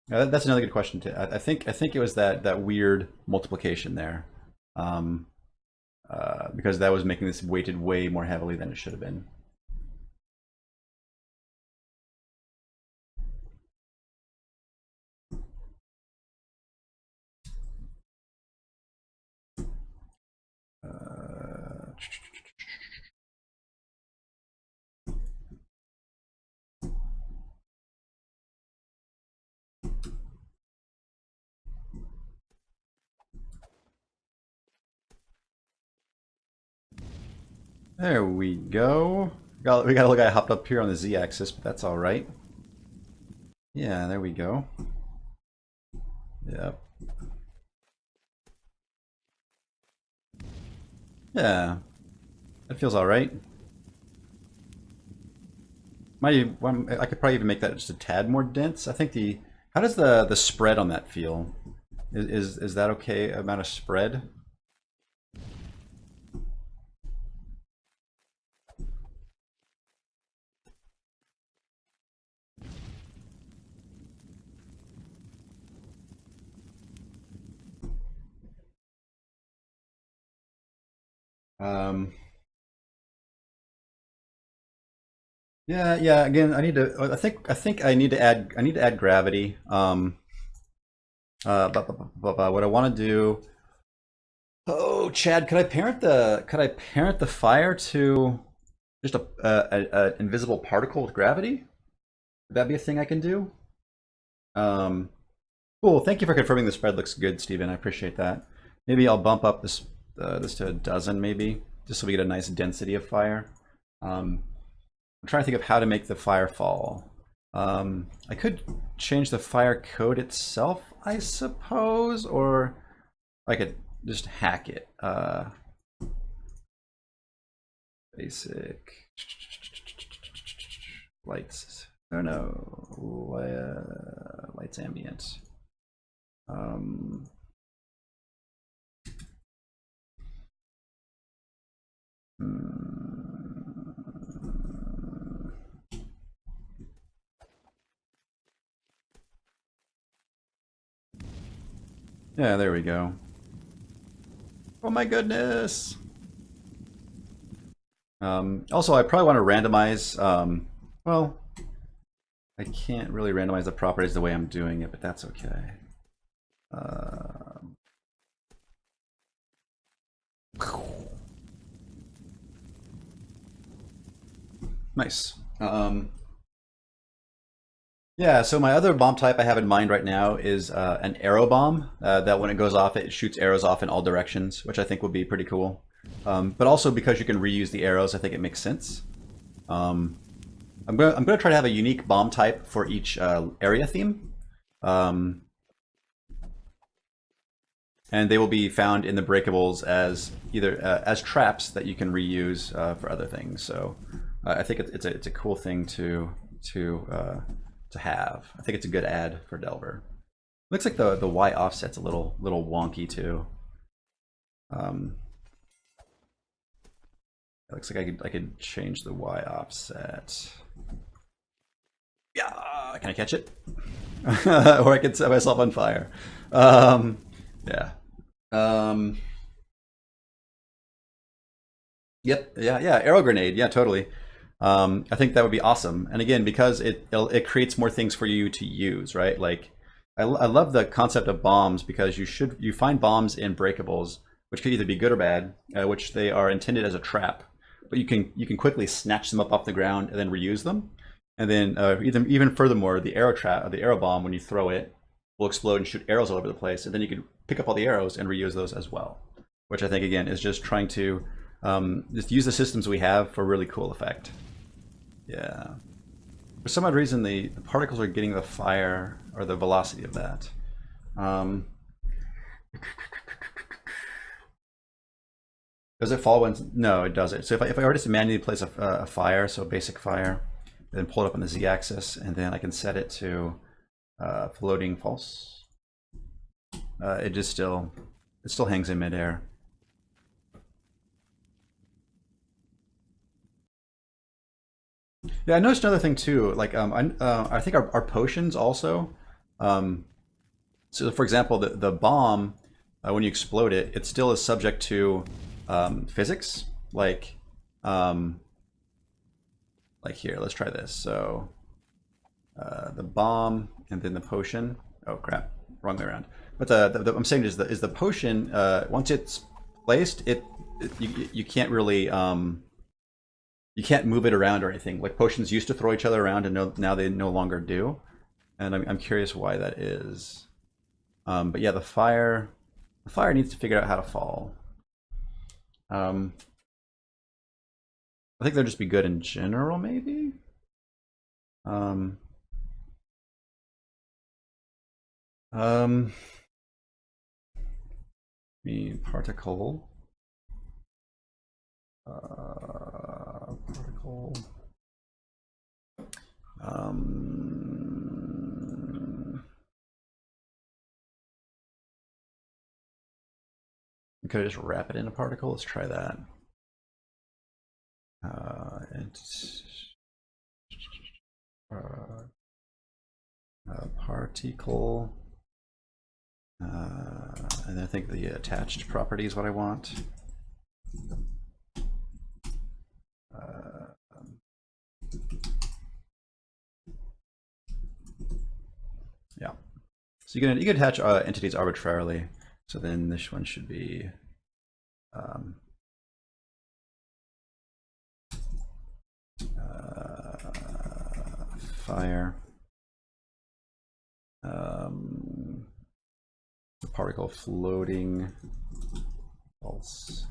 That's another good question too. I think it was that weird multiplication there, because that was making this weighted way more heavily than it should have been. There we go. We got a little guy hopped up here on the Z-axis, but that's all right. Yeah, there we go. Yep. Yeah, that feels all right. I could probably even make that just a tad more dense. I think the how does the spread on that feel? Is that okay amount of spread? Um, yeah. Again, I need to. I think I need to add gravity. But what I want to do. Oh, Chad, could I parent the fire to just a invisible particle with gravity? Would that be a thing I can do? Um, cool. Thank you for confirming the spread looks good, Steven. I appreciate that. Maybe I'll bump up this to a dozen, maybe, just so we get a nice density of fire. I'm trying to think of how to make the fire fall. I could change the fire code itself, I suppose, or I could just hack it. Basic lights. Oh no, lights ambient. Um, yeah, there we go. Oh my goodness. Also, I probably want to randomize. Well, I can't really randomize the properties the way I'm doing it, but that's okay. Nice. Yeah, so my other bomb type I have in mind right now is an arrow bomb that when it goes off, it shoots arrows off in all directions, which I think would be pretty cool. But also because you can reuse the arrows, I think it makes sense. I'm gonna try to have a unique bomb type for each area theme, and they will be found in the breakables as either as traps that you can reuse for other things. So I think it's a cool thing to have. I think it's a good add for Delver. Looks like the Y offset's a little wonky too. It looks like I could change the Y offset. Yeah, can I catch it? Or I could set myself on fire. Yeah. Yep. Yeah. Arrow grenade. Yeah. Totally. I think that would be awesome. And again, because it creates more things for you to use, right? Like, I love the concept of bombs because you find bombs in breakables, which could either be good or bad, which they are intended as a trap, but you can quickly snatch them up off the ground and then reuse them. And then even furthermore, the arrow bomb, when you throw it, will explode and shoot arrows all over the place, and then you can pick up all the arrows and reuse those as well. Which I think again is just trying to just use the systems we have for really cool effect. Yeah. For some odd reason, the particles are getting the fire or the velocity of that. Does it fall when? No, it doesn't. So if I were to manually place a fire, so a basic fire, then pull it up on the Z-axis, and then I can set it to floating false. It still hangs in midair. Yeah, I noticed another thing too. Like, I think our potions also. So, for example, the bomb, when you explode it, it still is subject to physics. Like here, let's try this. So, the bomb and then the potion. Oh crap, wrong way around. But I'm saying is the potion once it's placed, you can't really you can't move it around or anything. Like potions used to throw each other around, and now they no longer do. And I'm curious why that is. But yeah, the fire needs to figure out how to fall. I think they'll just be good in general, maybe. Me particle. Particle. Could I just wrap it in a particle? Let's try that. Particle. And I think the attached property is what I want. Yeah. So you can attach entities arbitrarily. So then this one should be fire. The particle floating false.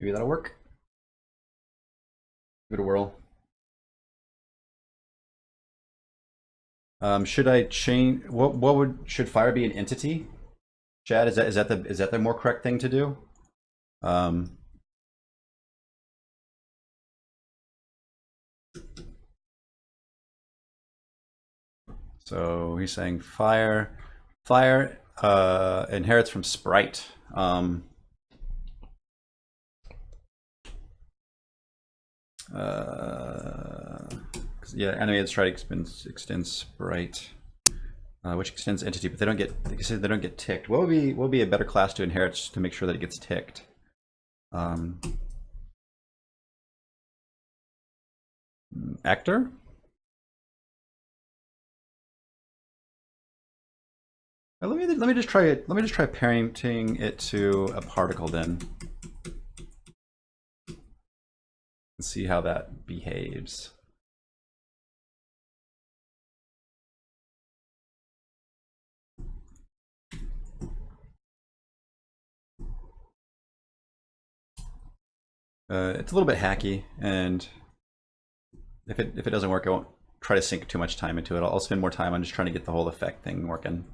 Maybe that'll work. Give it a whirl. Should I change? Should fire be an entity? Chad, is that the more correct thing to do? So he's saying fire inherits from sprite. Yeah, animated sprite extends sprite, which extends entity, but they don't get, like I said, they don't get ticked. What would be a better class to inherit to make sure that it gets ticked? Actor? Let me just try it. Let me just try parenting it to a particle then, and see how that behaves. It's a little bit hacky, and if it doesn't work, I won't try to sink too much time into it. I'll spend more time on just trying to get the whole effect thing working.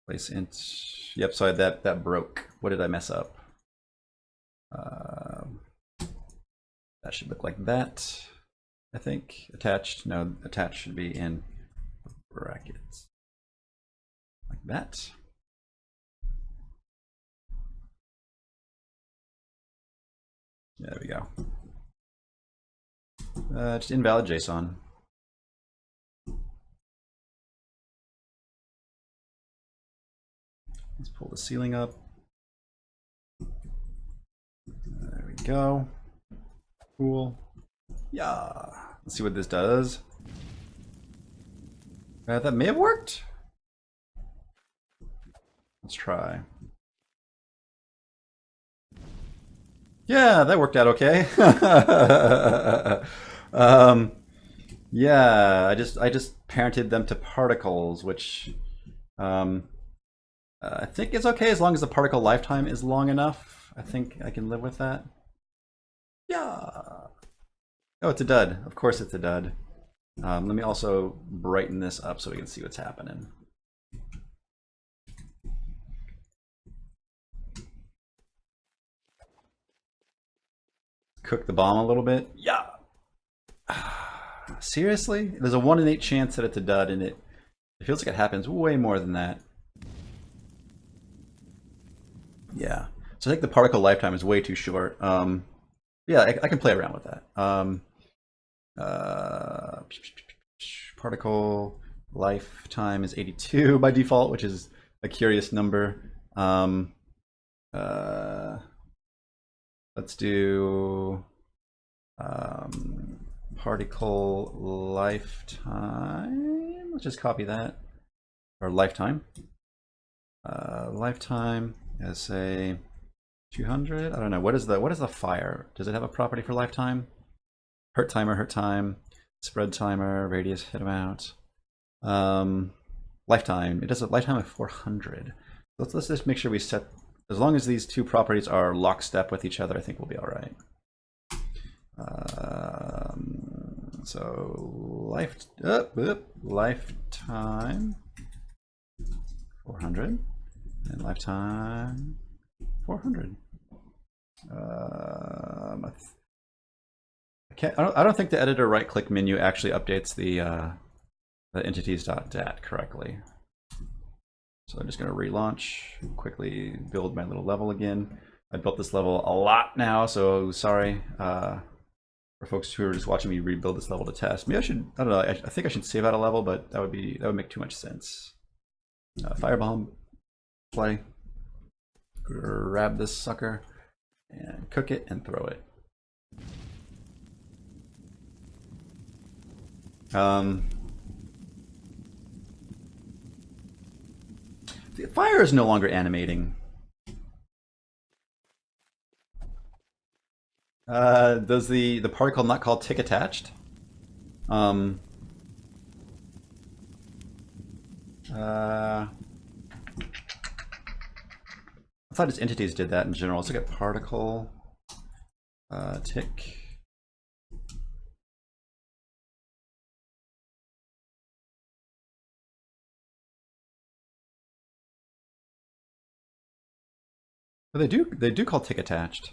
Place int. Yep. So that broke. What did I mess up? That should look like that. I think attached. No, attached should be in brackets like that. There we go. Just invalid JSON. Let's pull the ceiling up. There we go. Cool. Yeah. Let's see what this does. That may have worked. Let's try. Yeah, that worked out okay. Yeah, I just parented them to particles, which I think is okay as long as the particle lifetime is long enough. I think I can live with that. Yeah. Oh, it's a dud. Of course it's a dud. Let me also brighten this up so we can see what's happening. Cook the bomb a little bit. Yeah. Seriously? There's a 1 in 8 chance that it's a dud, and it feels like it happens way more than that. Yeah. So I think the particle lifetime is way too short. Yeah, I can play around with that. Particle lifetime is 82 by default, which is a curious number. Let's do particle lifetime. Let's just copy that. Or lifetime. Lifetime as say 200. I don't know. What is the fire? Does it have a property for lifetime? Hurt time, spread timer, radius, hit amount. Lifetime. It does a lifetime of 400. Let's just make sure we set, as long as these two properties are lockstep with each other, I think we'll be all right. So lifetime 400 and lifetime 400. I don't think the editor right-click menu actually updates the entities.dat correctly. So I'm just going to relaunch, quickly build my little level again. I built this level a lot now, so sorry for folks who are just watching me rebuild this level to test. Maybe I should, I don't know, I think I should save out a level, but that would make too much sense. Firebomb, play, grab this sucker, and cook it and throw it. The fire is no longer animating. Does the particle not called tick attached? I thought its entities did that in general. Let's look at particle tick. But they do call tick attached.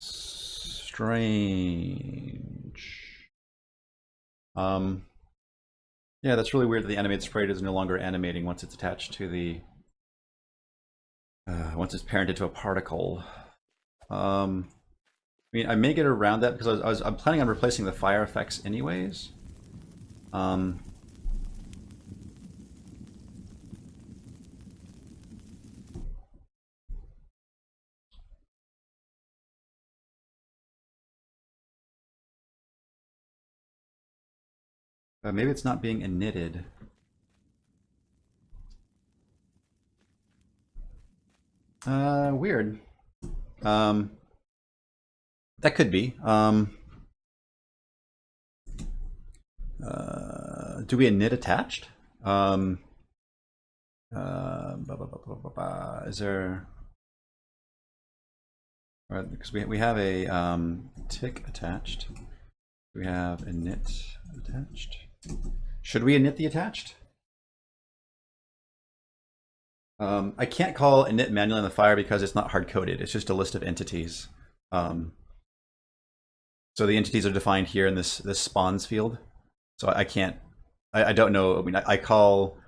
Strange. Yeah, that's really weird that the animated sprite is no longer animating once it's attached to the once it's parented to a particle. I mean, I may get around that because I'm planning on replacing the fire effects anyways. Maybe it's not being initted. Weird. That could be. Do we init attached? Is there? Because we have a tick attached. We have init attached. Should we init the attached? I can't call init manually on the fire because it's not hard coded. It's just a list of entities. So the entities are defined here in this spawns field. So I can't. I don't know. I mean, I call.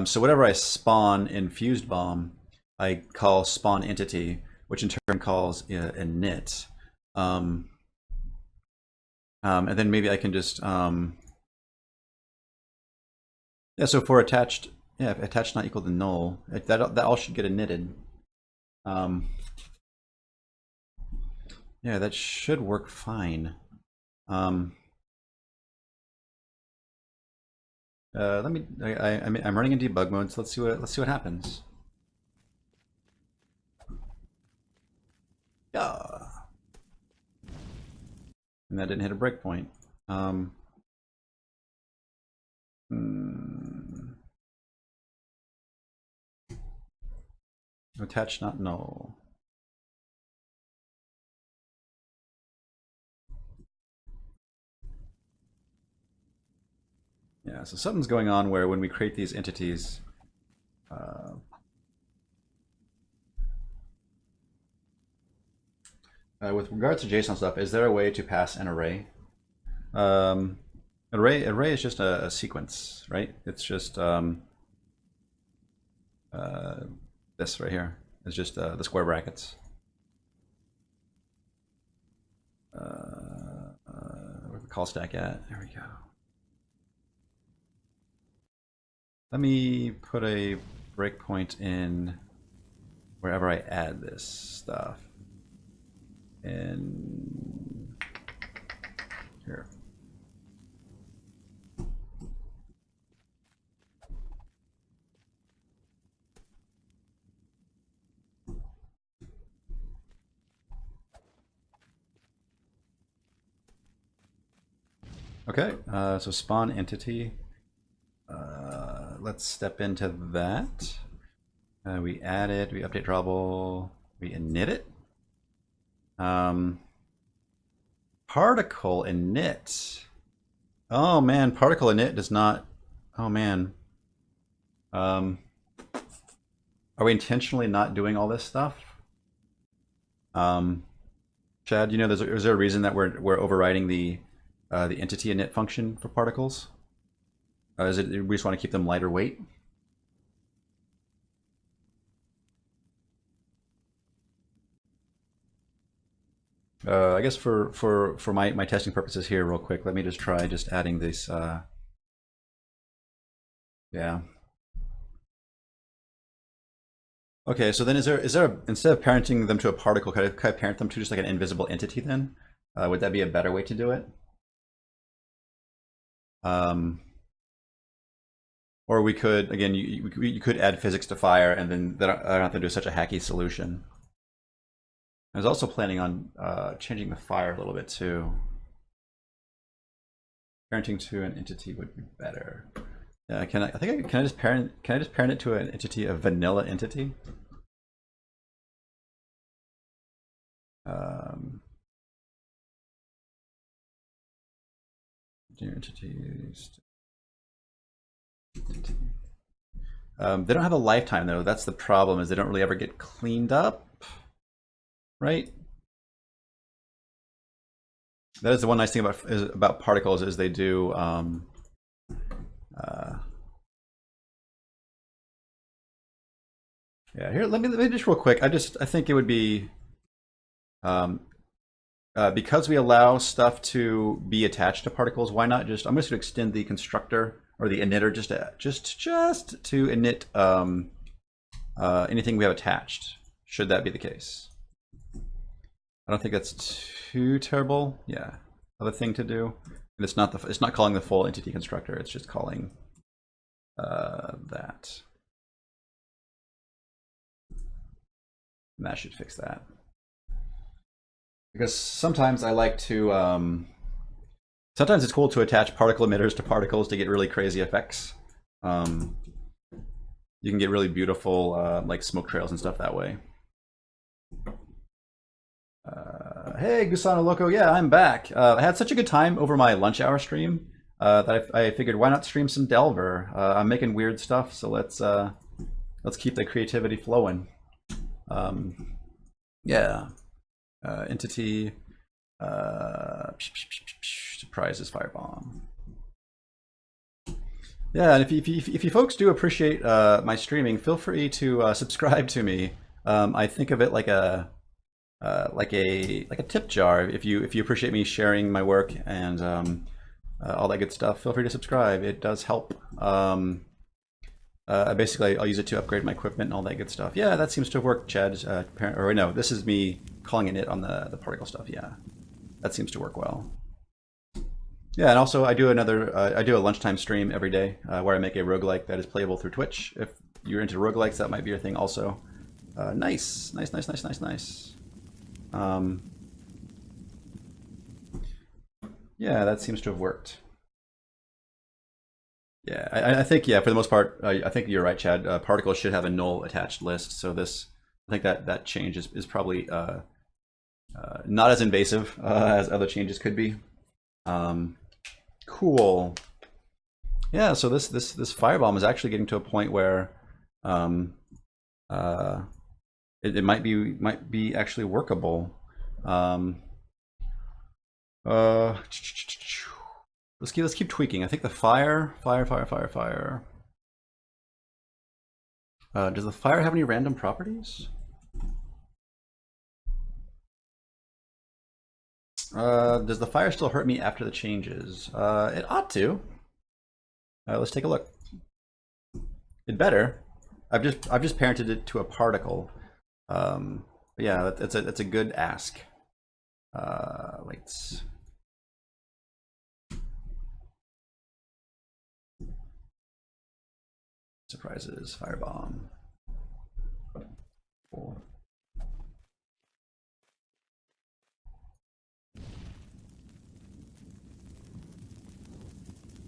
So whatever I spawn in Fused Bomb, I call spawn entity, which in turn calls init. And then maybe I can just. Yeah. So for attached. Yeah, if attached not equal to null, that all should get initted. Yeah, that should work fine. I'm running in debug mode, so let's see what happens. Yeah. And that didn't hit a breakpoint. Attached not null. Yeah, so something's going on where when we create these entities, with regards to JSON stuff, is there a way to pass an array? Array is just a sequence, right? It's just this right here. It's just the square brackets. Where's the call stack at? There we go. Let me put a breakpoint in wherever I add this stuff. And here. Okay, so spawn entity. Let's step into that. We add it, we update drawable, we init it. Particle init. Oh man, particle init does not. Oh man. Are we intentionally not doing all this stuff? Chad, you know, is there a reason that we're overriding the entity init function for particles? Is it we just want to keep them lighter weight? I guess for my testing purposes here, real quick, let me just try just adding this. Yeah. Okay, so then is there instead of parenting them to a particle, could I parent them to just like an invisible entity then? Would that be a better way to do it? Or we could, again, you could add physics to fire, and then I don't have to do such a hacky solution. I was also planning on changing the fire a little bit too. Parenting to an entity would be better. Yeah, can I just parent it to an entity, a vanilla entity? New entities. They don't have a lifetime though. That's the problem. Is they don't really ever get cleaned up, right? That is the one nice thing about particles is they do. Yeah, here let me just real quick. I think it would be because we allow stuff to be attached to particles. Why not just? I'm just going to extend the constructor or the emitter just to emit anything we have attached, should that be the case. I don't think that's too terrible. Yeah, other thing to do. And it's not calling the full entity constructor. It's just calling that. And that should fix that. Because sometimes I like to. Sometimes it's cool to attach particle emitters to particles to get really crazy effects. You can get really beautiful like smoke trails and stuff that way. Hey, Gusano Loco, yeah, I'm back. I had such a good time over my lunch hour stream that I figured why not stream some Delver. I'm making weird stuff, so let's keep the creativity flowing. Yeah, entity. Surprises firebomb. Yeah, and if you folks do appreciate my streaming, feel free to subscribe to me. I think of it like a tip jar. If you appreciate me sharing my work and all that good stuff, feel free to subscribe. It does help. Basically, I'll use it to upgrade my equipment and all that good stuff. Yeah, that seems to have worked, Chad. Or no, this is me calling it on the particle stuff. Yeah, that seems to work well. Yeah, and also I do a lunchtime stream every day where I make a roguelike that is playable through Twitch. If you're into roguelikes, that might be your thing also. Nice. Yeah, that seems to have worked. Yeah, I think, yeah, for the most part, I think you're right, Chad. Particles should have a null attached list. So I think that change is probably not as invasive as other changes could be. Cool. Yeah, so this firebomb is actually getting to a point where it might be actually workable. Let's keep tweaking. I think the fire. Does the fire have any random properties? Does the fire still hurt me after the changes? It ought to. Let's take a look. It better. I've just parented it to a particle. Yeah, that's a good ask. Let's. Surprises, firebomb. Cool.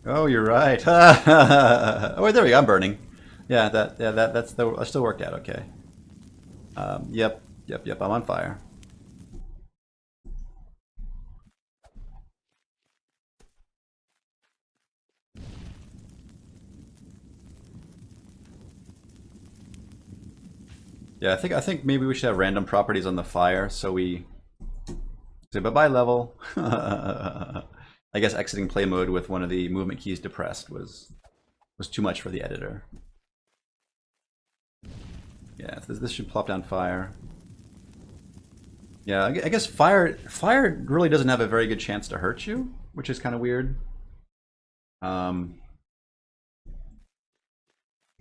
Oh, you're right. Oh, wait, there we go. I'm burning. Yeah, that still worked out okay. Yep. I'm on fire. Yeah, I think maybe we should have random properties on the fire, so we say bye-bye level. I guess exiting play mode with one of the movement keys depressed was too much for the editor. Yeah, this should plop down fire. Yeah, I guess fire really doesn't have a very good chance to hurt you, which is kind of weird. Again,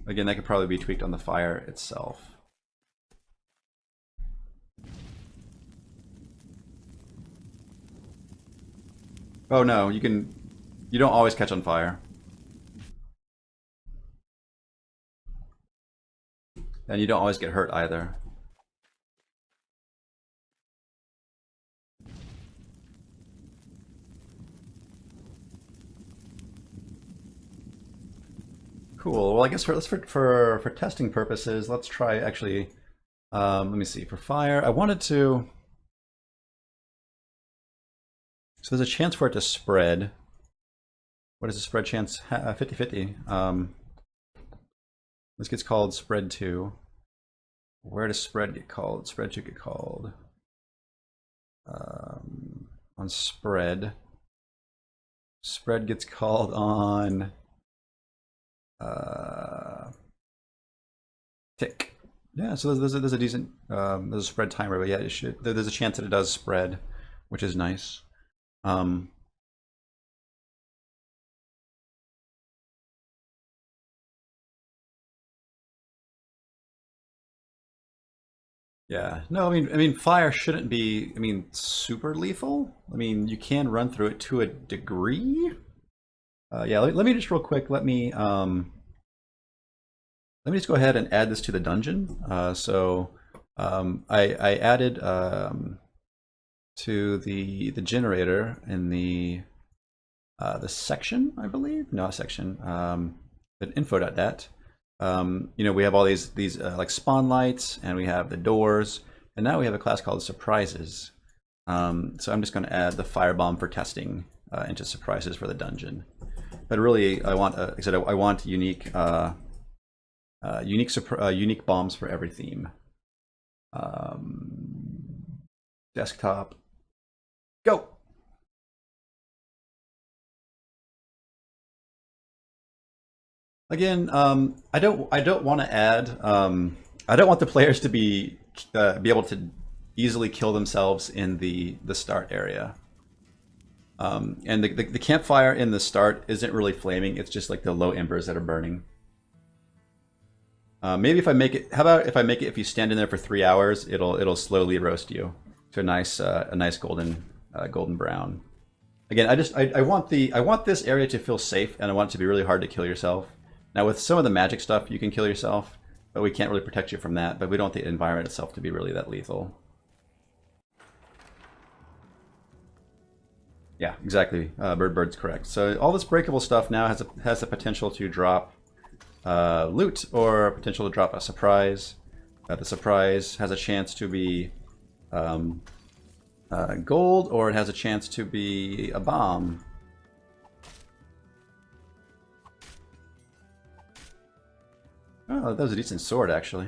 that could probably be tweaked on the fire itself. Oh no, you don't always catch on fire. And you don't always get hurt either. Cool. Well, I guess for testing purposes, let's try actually. Let me see. For fire, I wanted to. So there's a chance for it to spread. What is the spread chance? 50-50. This gets called spread 2. Where does spread get called? Spread 2 get called. On spread. Spread gets called on tick. Yeah, so there's a decent there's a spread timer, but yeah, it should. There's a chance that it does spread, which is nice. Yeah, no, I mean, fire shouldn't be, super lethal. I mean, you can run through it to a degree. Yeah, let me just real quick. Let me just go ahead and add this to the dungeon. I added to the generator in the section, I believe. No, section. The info.dat. We have all these like spawn lights, and we have the doors, and now we have a class called surprises. So I'm just going to add the firebomb for testing into surprises for the dungeon. But really, I want, like I said, I want unique unique bombs for every theme. Desktop, go. Again, I don't want to add. I don't want the players to be able to easily kill themselves in the start area. And the campfire in the start isn't really flaming. It's just like the low embers that are burning. Maybe if I make it, how about if I make it, if you stand in there for 3 hours, it'll slowly roast you to a nice golden brown. Again, I want this area to feel safe, and I want it to be really hard to kill yourself. Now with some of the magic stuff, you can kill yourself, but we can't really protect you from that. But we don't want the environment itself to be really that lethal. Yeah, exactly. Bird's correct. So all this breakable stuff now has the potential to drop loot, or potential to drop a surprise. The surprise has a chance to be gold, or it has a chance to be a bomb. Oh, that was a decent sword, actually.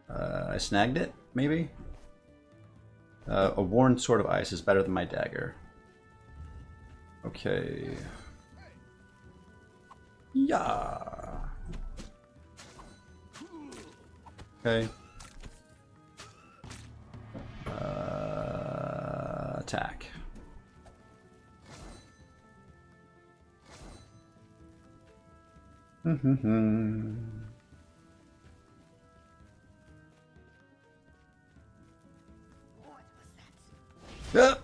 I snagged it, maybe? A worn sword of ice is better than my dagger. Okay. Yeah. Okay. Attack. Yeah.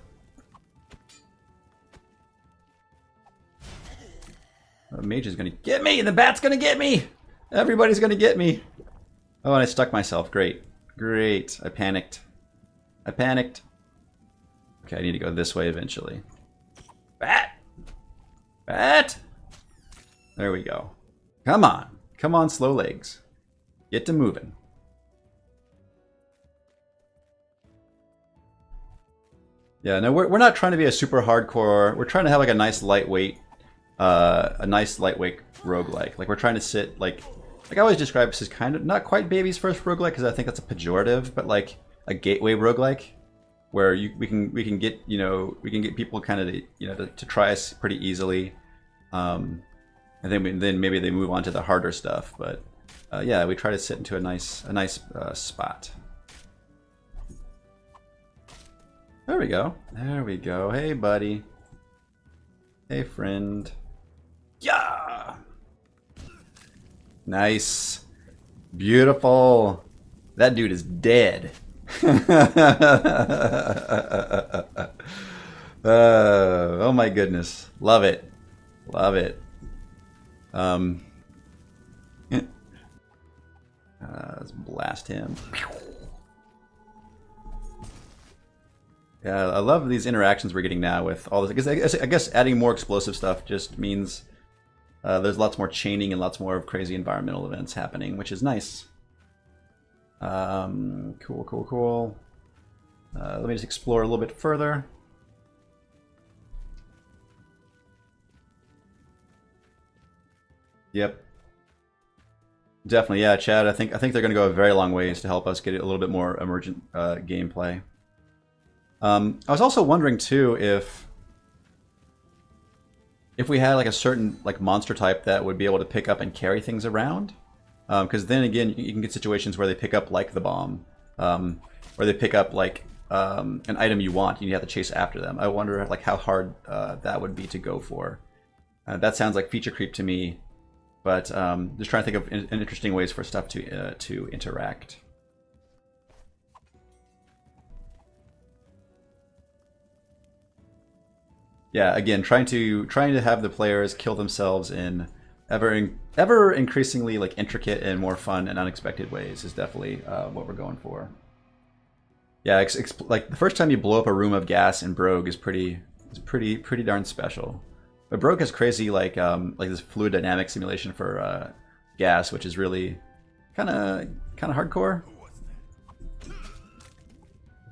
The mage is gonna get me! The bat's gonna get me! Everybody's gonna get me! Oh, and I stuck myself. Great. Great. I panicked. Okay, I need to go this way eventually. Bat! Pat! There we go. Come on. Come on, slow legs. Get to moving. Yeah, no, we're not trying to be a super hardcore. We're trying to have like a nice lightweight roguelike. Like we're trying to sit like I always describe this as kind of not quite baby's first roguelike because I think that's a pejorative, but like a gateway roguelike where we can get people kind of to try us pretty easily, and then maybe they move on to the harder stuff. But yeah, we try to sit into a nice spot. There we go. There we go. Hey, buddy. Hey, friend. Yeah. Nice. Beautiful. That dude is dead. Oh my goodness. Love it. Love it. Let's blast him. Yeah, I love these interactions we're getting now with all this. I guess adding more explosive stuff just means there's lots more chaining and lots more of crazy environmental events happening, which is nice. Cool. Let me just explore a little bit further. Yep. Definitely, yeah, Chad. I think they're going to go a very long ways to help us get a little bit more emergent gameplay. I was also wondering too if we had like a certain like monster type that would be able to pick up and carry things around, because then again you can get situations where they pick up like the bomb, or they pick up like an item you want and you have to chase after them. I wonder like how hard that would be to go for. That sounds like feature creep to me, but just trying to think of interesting ways for stuff to interact. Yeah, again, trying to have the players kill themselves in ever increasingly like intricate and more fun and unexpected ways is definitely what we're going for. Yeah, like the first time you blow up a room of gas in Brogue is pretty darn special. But Brogue has crazy like this fluid dynamic simulation for gas, which is really kind of hardcore.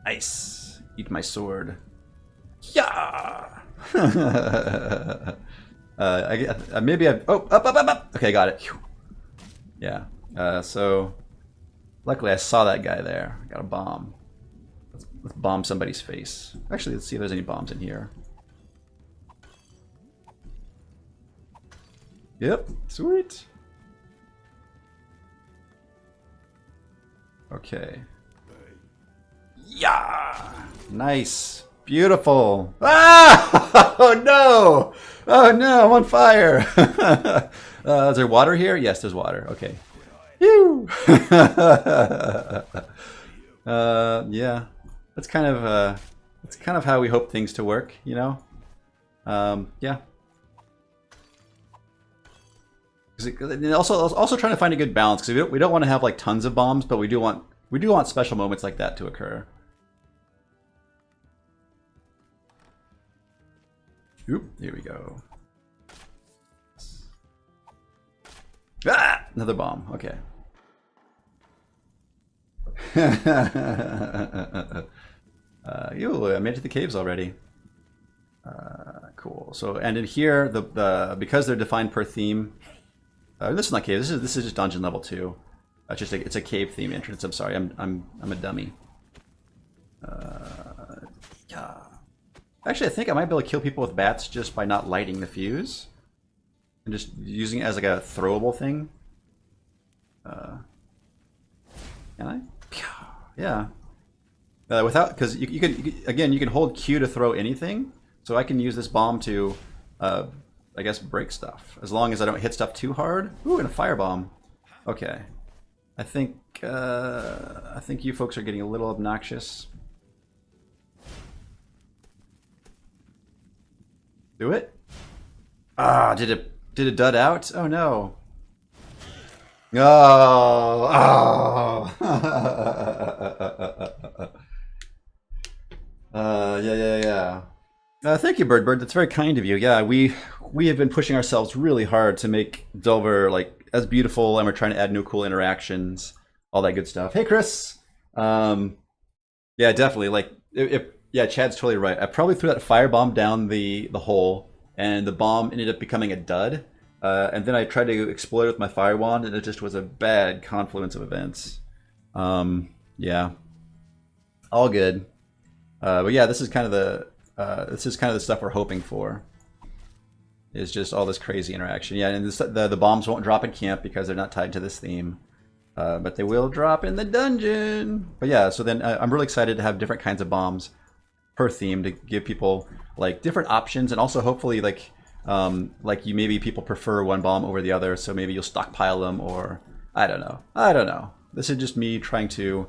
Nice. Eat my sword. Yeah. Maybe I up. Okay, got it. Yeah. So luckily I saw that guy there. I got a bomb. Let's bomb somebody's face. Actually, let's see if there's any bombs in here. Yep. Sweet. Okay. Yeah. Nice. Beautiful. Ah! Oh no! Oh no, I'm on fire! Is there water here? Yes, there's water. Okay. Phew! Yeah. That's kind of how we hope things to work, you know? Yeah. Also trying to find a good balance, because we don't want to have like tons of bombs, but we do want special moments like that to occur. Oop, here we go. Ah! Another bomb. Okay. I made it to the caves already. Cool. So, and in here, because they're defined per theme. This is not cave. This is just dungeon level 2. It's a cave theme entrance. I'm sorry. I'm a dummy. Yeah. Actually, I think I might be able to kill people with bats just by not lighting the fuse and just using it as like a throwable thing. Can I? Yeah. Because you can hold Q to throw anything, so I can use this bomb to, I guess, break stuff as long as I don't hit stuff too hard. Ooh, and a firebomb. Okay. I think you folks are getting a little obnoxious. Do it? Ah, did it dud out? Oh no. Oh. Yeah. Thank you, Bird. That's very kind of you. Yeah, we we have been pushing ourselves really hard to make Delver like as beautiful, and we're trying to add new cool interactions, all that good stuff. Hey, Chris. Yeah, definitely. Like, yeah, Chad's totally right. I probably threw that firebomb down the hole, and the bomb ended up becoming a dud. And then I tried to explode it with my fire wand, and it just was a bad confluence of events. Yeah, all good. But yeah, this is kind of the stuff we're hoping for. Is just all this crazy interaction. Yeah, and the bombs won't drop in camp because they're not tied to this theme. But they will drop in the dungeon. But yeah, so then I'm really excited to have different kinds of bombs per theme to give people like different options, and also hopefully like you maybe people prefer one bomb over the other, so maybe you'll stockpile them, or I don't know. This is just me trying to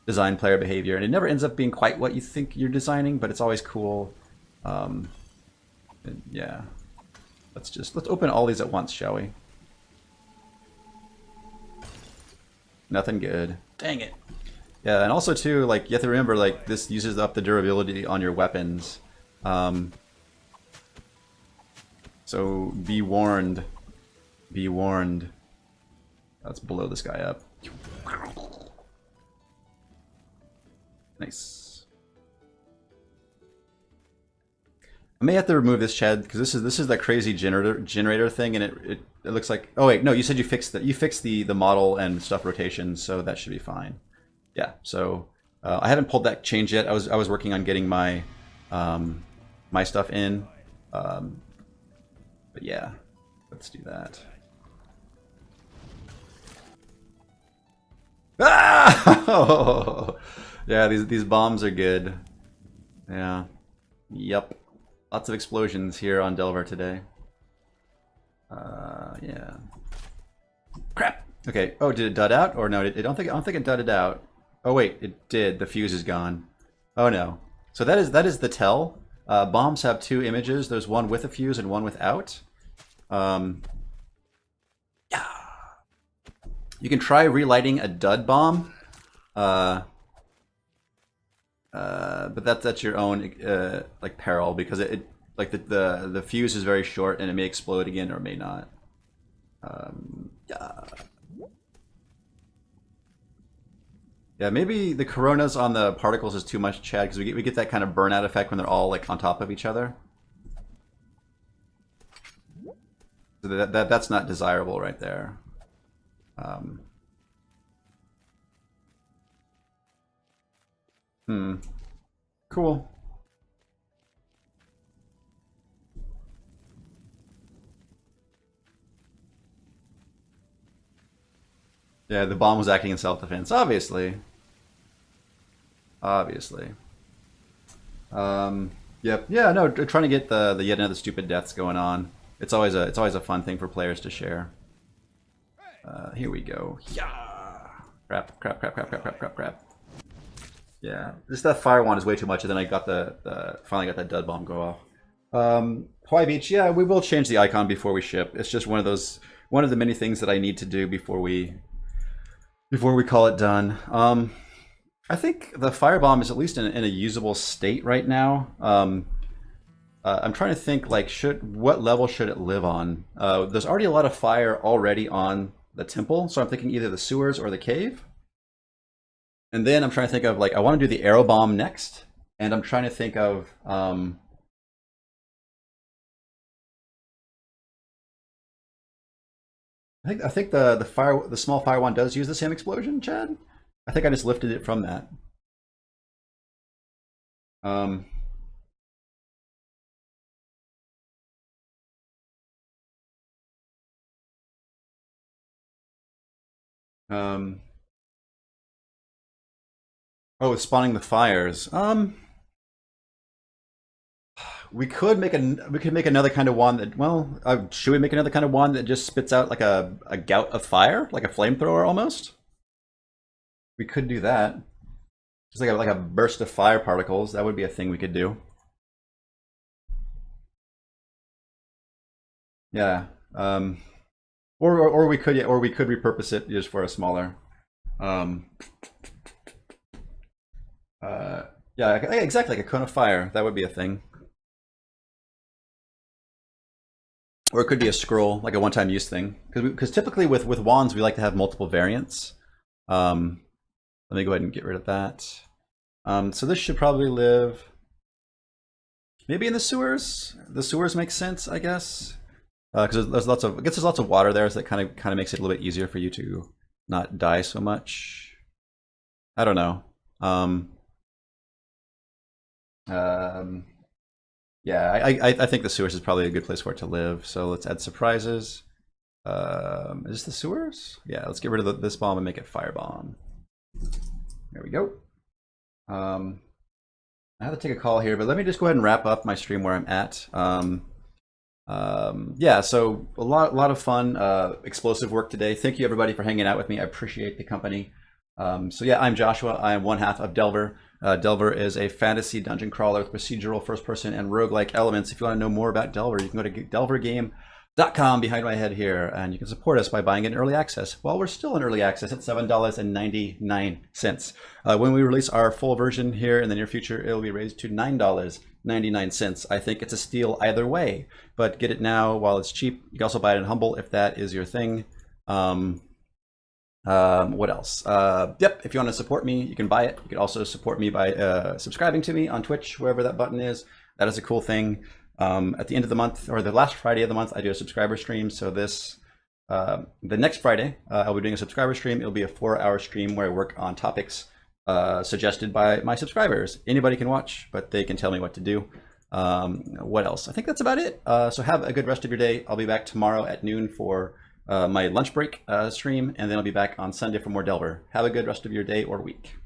design player behavior, and it never ends up being quite what you think you're designing, but it's always cool. Yeah, let's open all these at once, shall we? Nothing good. Dang it. Yeah, and also too, like you have to remember, like this uses up the durability on your weapons. So be warned. Be warned. Let's blow this guy up. Nice. I may have to remove this, Chad, because this is that crazy generator thing, and it looks like. Oh wait, no, you said you fixed the model and stuff rotation, so that should be fine. Yeah. So I haven't pulled that change yet. I was working on getting my my stuff in, but yeah, let's do that. Ah! Yeah, these bombs are good. Yeah. Yep. Lots of explosions here on Delver today. Yeah. Crap. Okay. Oh, did it dud out? Or no? I don't think it dudded out. Oh wait, it did. The fuse is gone. Oh no. So that is the tell. Bombs have two images. There's one with a fuse and one without. Yeah. You can try relighting a dud bomb. But that's your own like peril, because it like the fuse is very short and it may explode again or may not. Yeah. Yeah, maybe the coronas on the particles is too much, Chad, because we get that kind of burnout effect when they're all like on top of each other. So that's not desirable right there. Cool. Yeah, the bomb was acting in self-defense, obviously. Obviously. Yep. Yeah. No. Trying to get the yet another stupid deaths going on. It's always a fun thing for players to share. Here we go. Yeah. Crap. Crap. Crap. Crap. Crap. Crap. Crap. Crap. Yeah. Just that fire wand is way too much, and then I got finally got that dud bomb go off. Hawaii Beach. Yeah, we will change the icon before we ship. It's just one of the many things that I need to do before we call it done. I think the firebomb is at least in a usable state right now. I'm trying to think, like, what level should it live on? There's already a lot of fire already on the temple, so I'm thinking either the sewers or the cave. And then I'm trying to think of, like, I want to do the arrow bomb next, and I'm trying to think of I think the small fire wand does use the same explosion, Chad. I think I just lifted it from that. Um, um, oh, it's spawning the fires. We could make another kind of wand that. Well, should we make another kind of wand that just spits out like a gout of fire, like a flamethrower almost? We could do that. Just like a burst of fire particles. That would be a thing we could do. Yeah. Or we could repurpose it just for a smaller. Yeah, exactly, like a cone of fire. That would be a thing. or it could be a scroll, like a one-time use thing. Because typically with wands, we like to have multiple variants. Let me go ahead and get rid of that. So this should probably live maybe in the sewers. The sewers make sense, I guess, because there's lots of, I guess there's lots of water there, so that kind of makes it a little bit easier for you to not die so much. I don't know. Yeah, I think the sewers is probably a good place for it to live. So let's add surprises. Is this the sewers? Yeah, let's get rid of this bomb and make it firebomb. There we go. I have to take a call here, but let me just go ahead and wrap up my stream where I'm at. Yeah, so a lot of fun, explosive work today. Thank you everybody for hanging out with me. I appreciate the company. So yeah, I'm Joshua. I am one half of Delver. Delver is a fantasy dungeon crawler with procedural, first person, and roguelike elements. If you want to know more about Delver, you can go to delvergame.com behind my head here, and you can support us by buying it in early access. While we're still in early access at $7.99. When we release our full version here in the near future, it will be raised to $9.99. I think it's a steal either way, but get it now while it's cheap. You can also buy it in Humble if that is your thing. What else? Yep, if you want to support me, you can buy it. You can also support me by subscribing to me on Twitch, wherever that button is. That is a cool thing. At the end of the month, or the last Friday of the month, I do a subscriber stream. So this, the next Friday, I'll be doing a subscriber stream. It'll be a 4-hour stream where I work on topics suggested by my subscribers. Anybody can watch, but they can tell me what to do. What else? I think that's about it. So have a good rest of your day. I'll be back tomorrow at noon for my lunch break stream, and then I'll be back on Sunday for more Delver. Have a good rest of your day or week.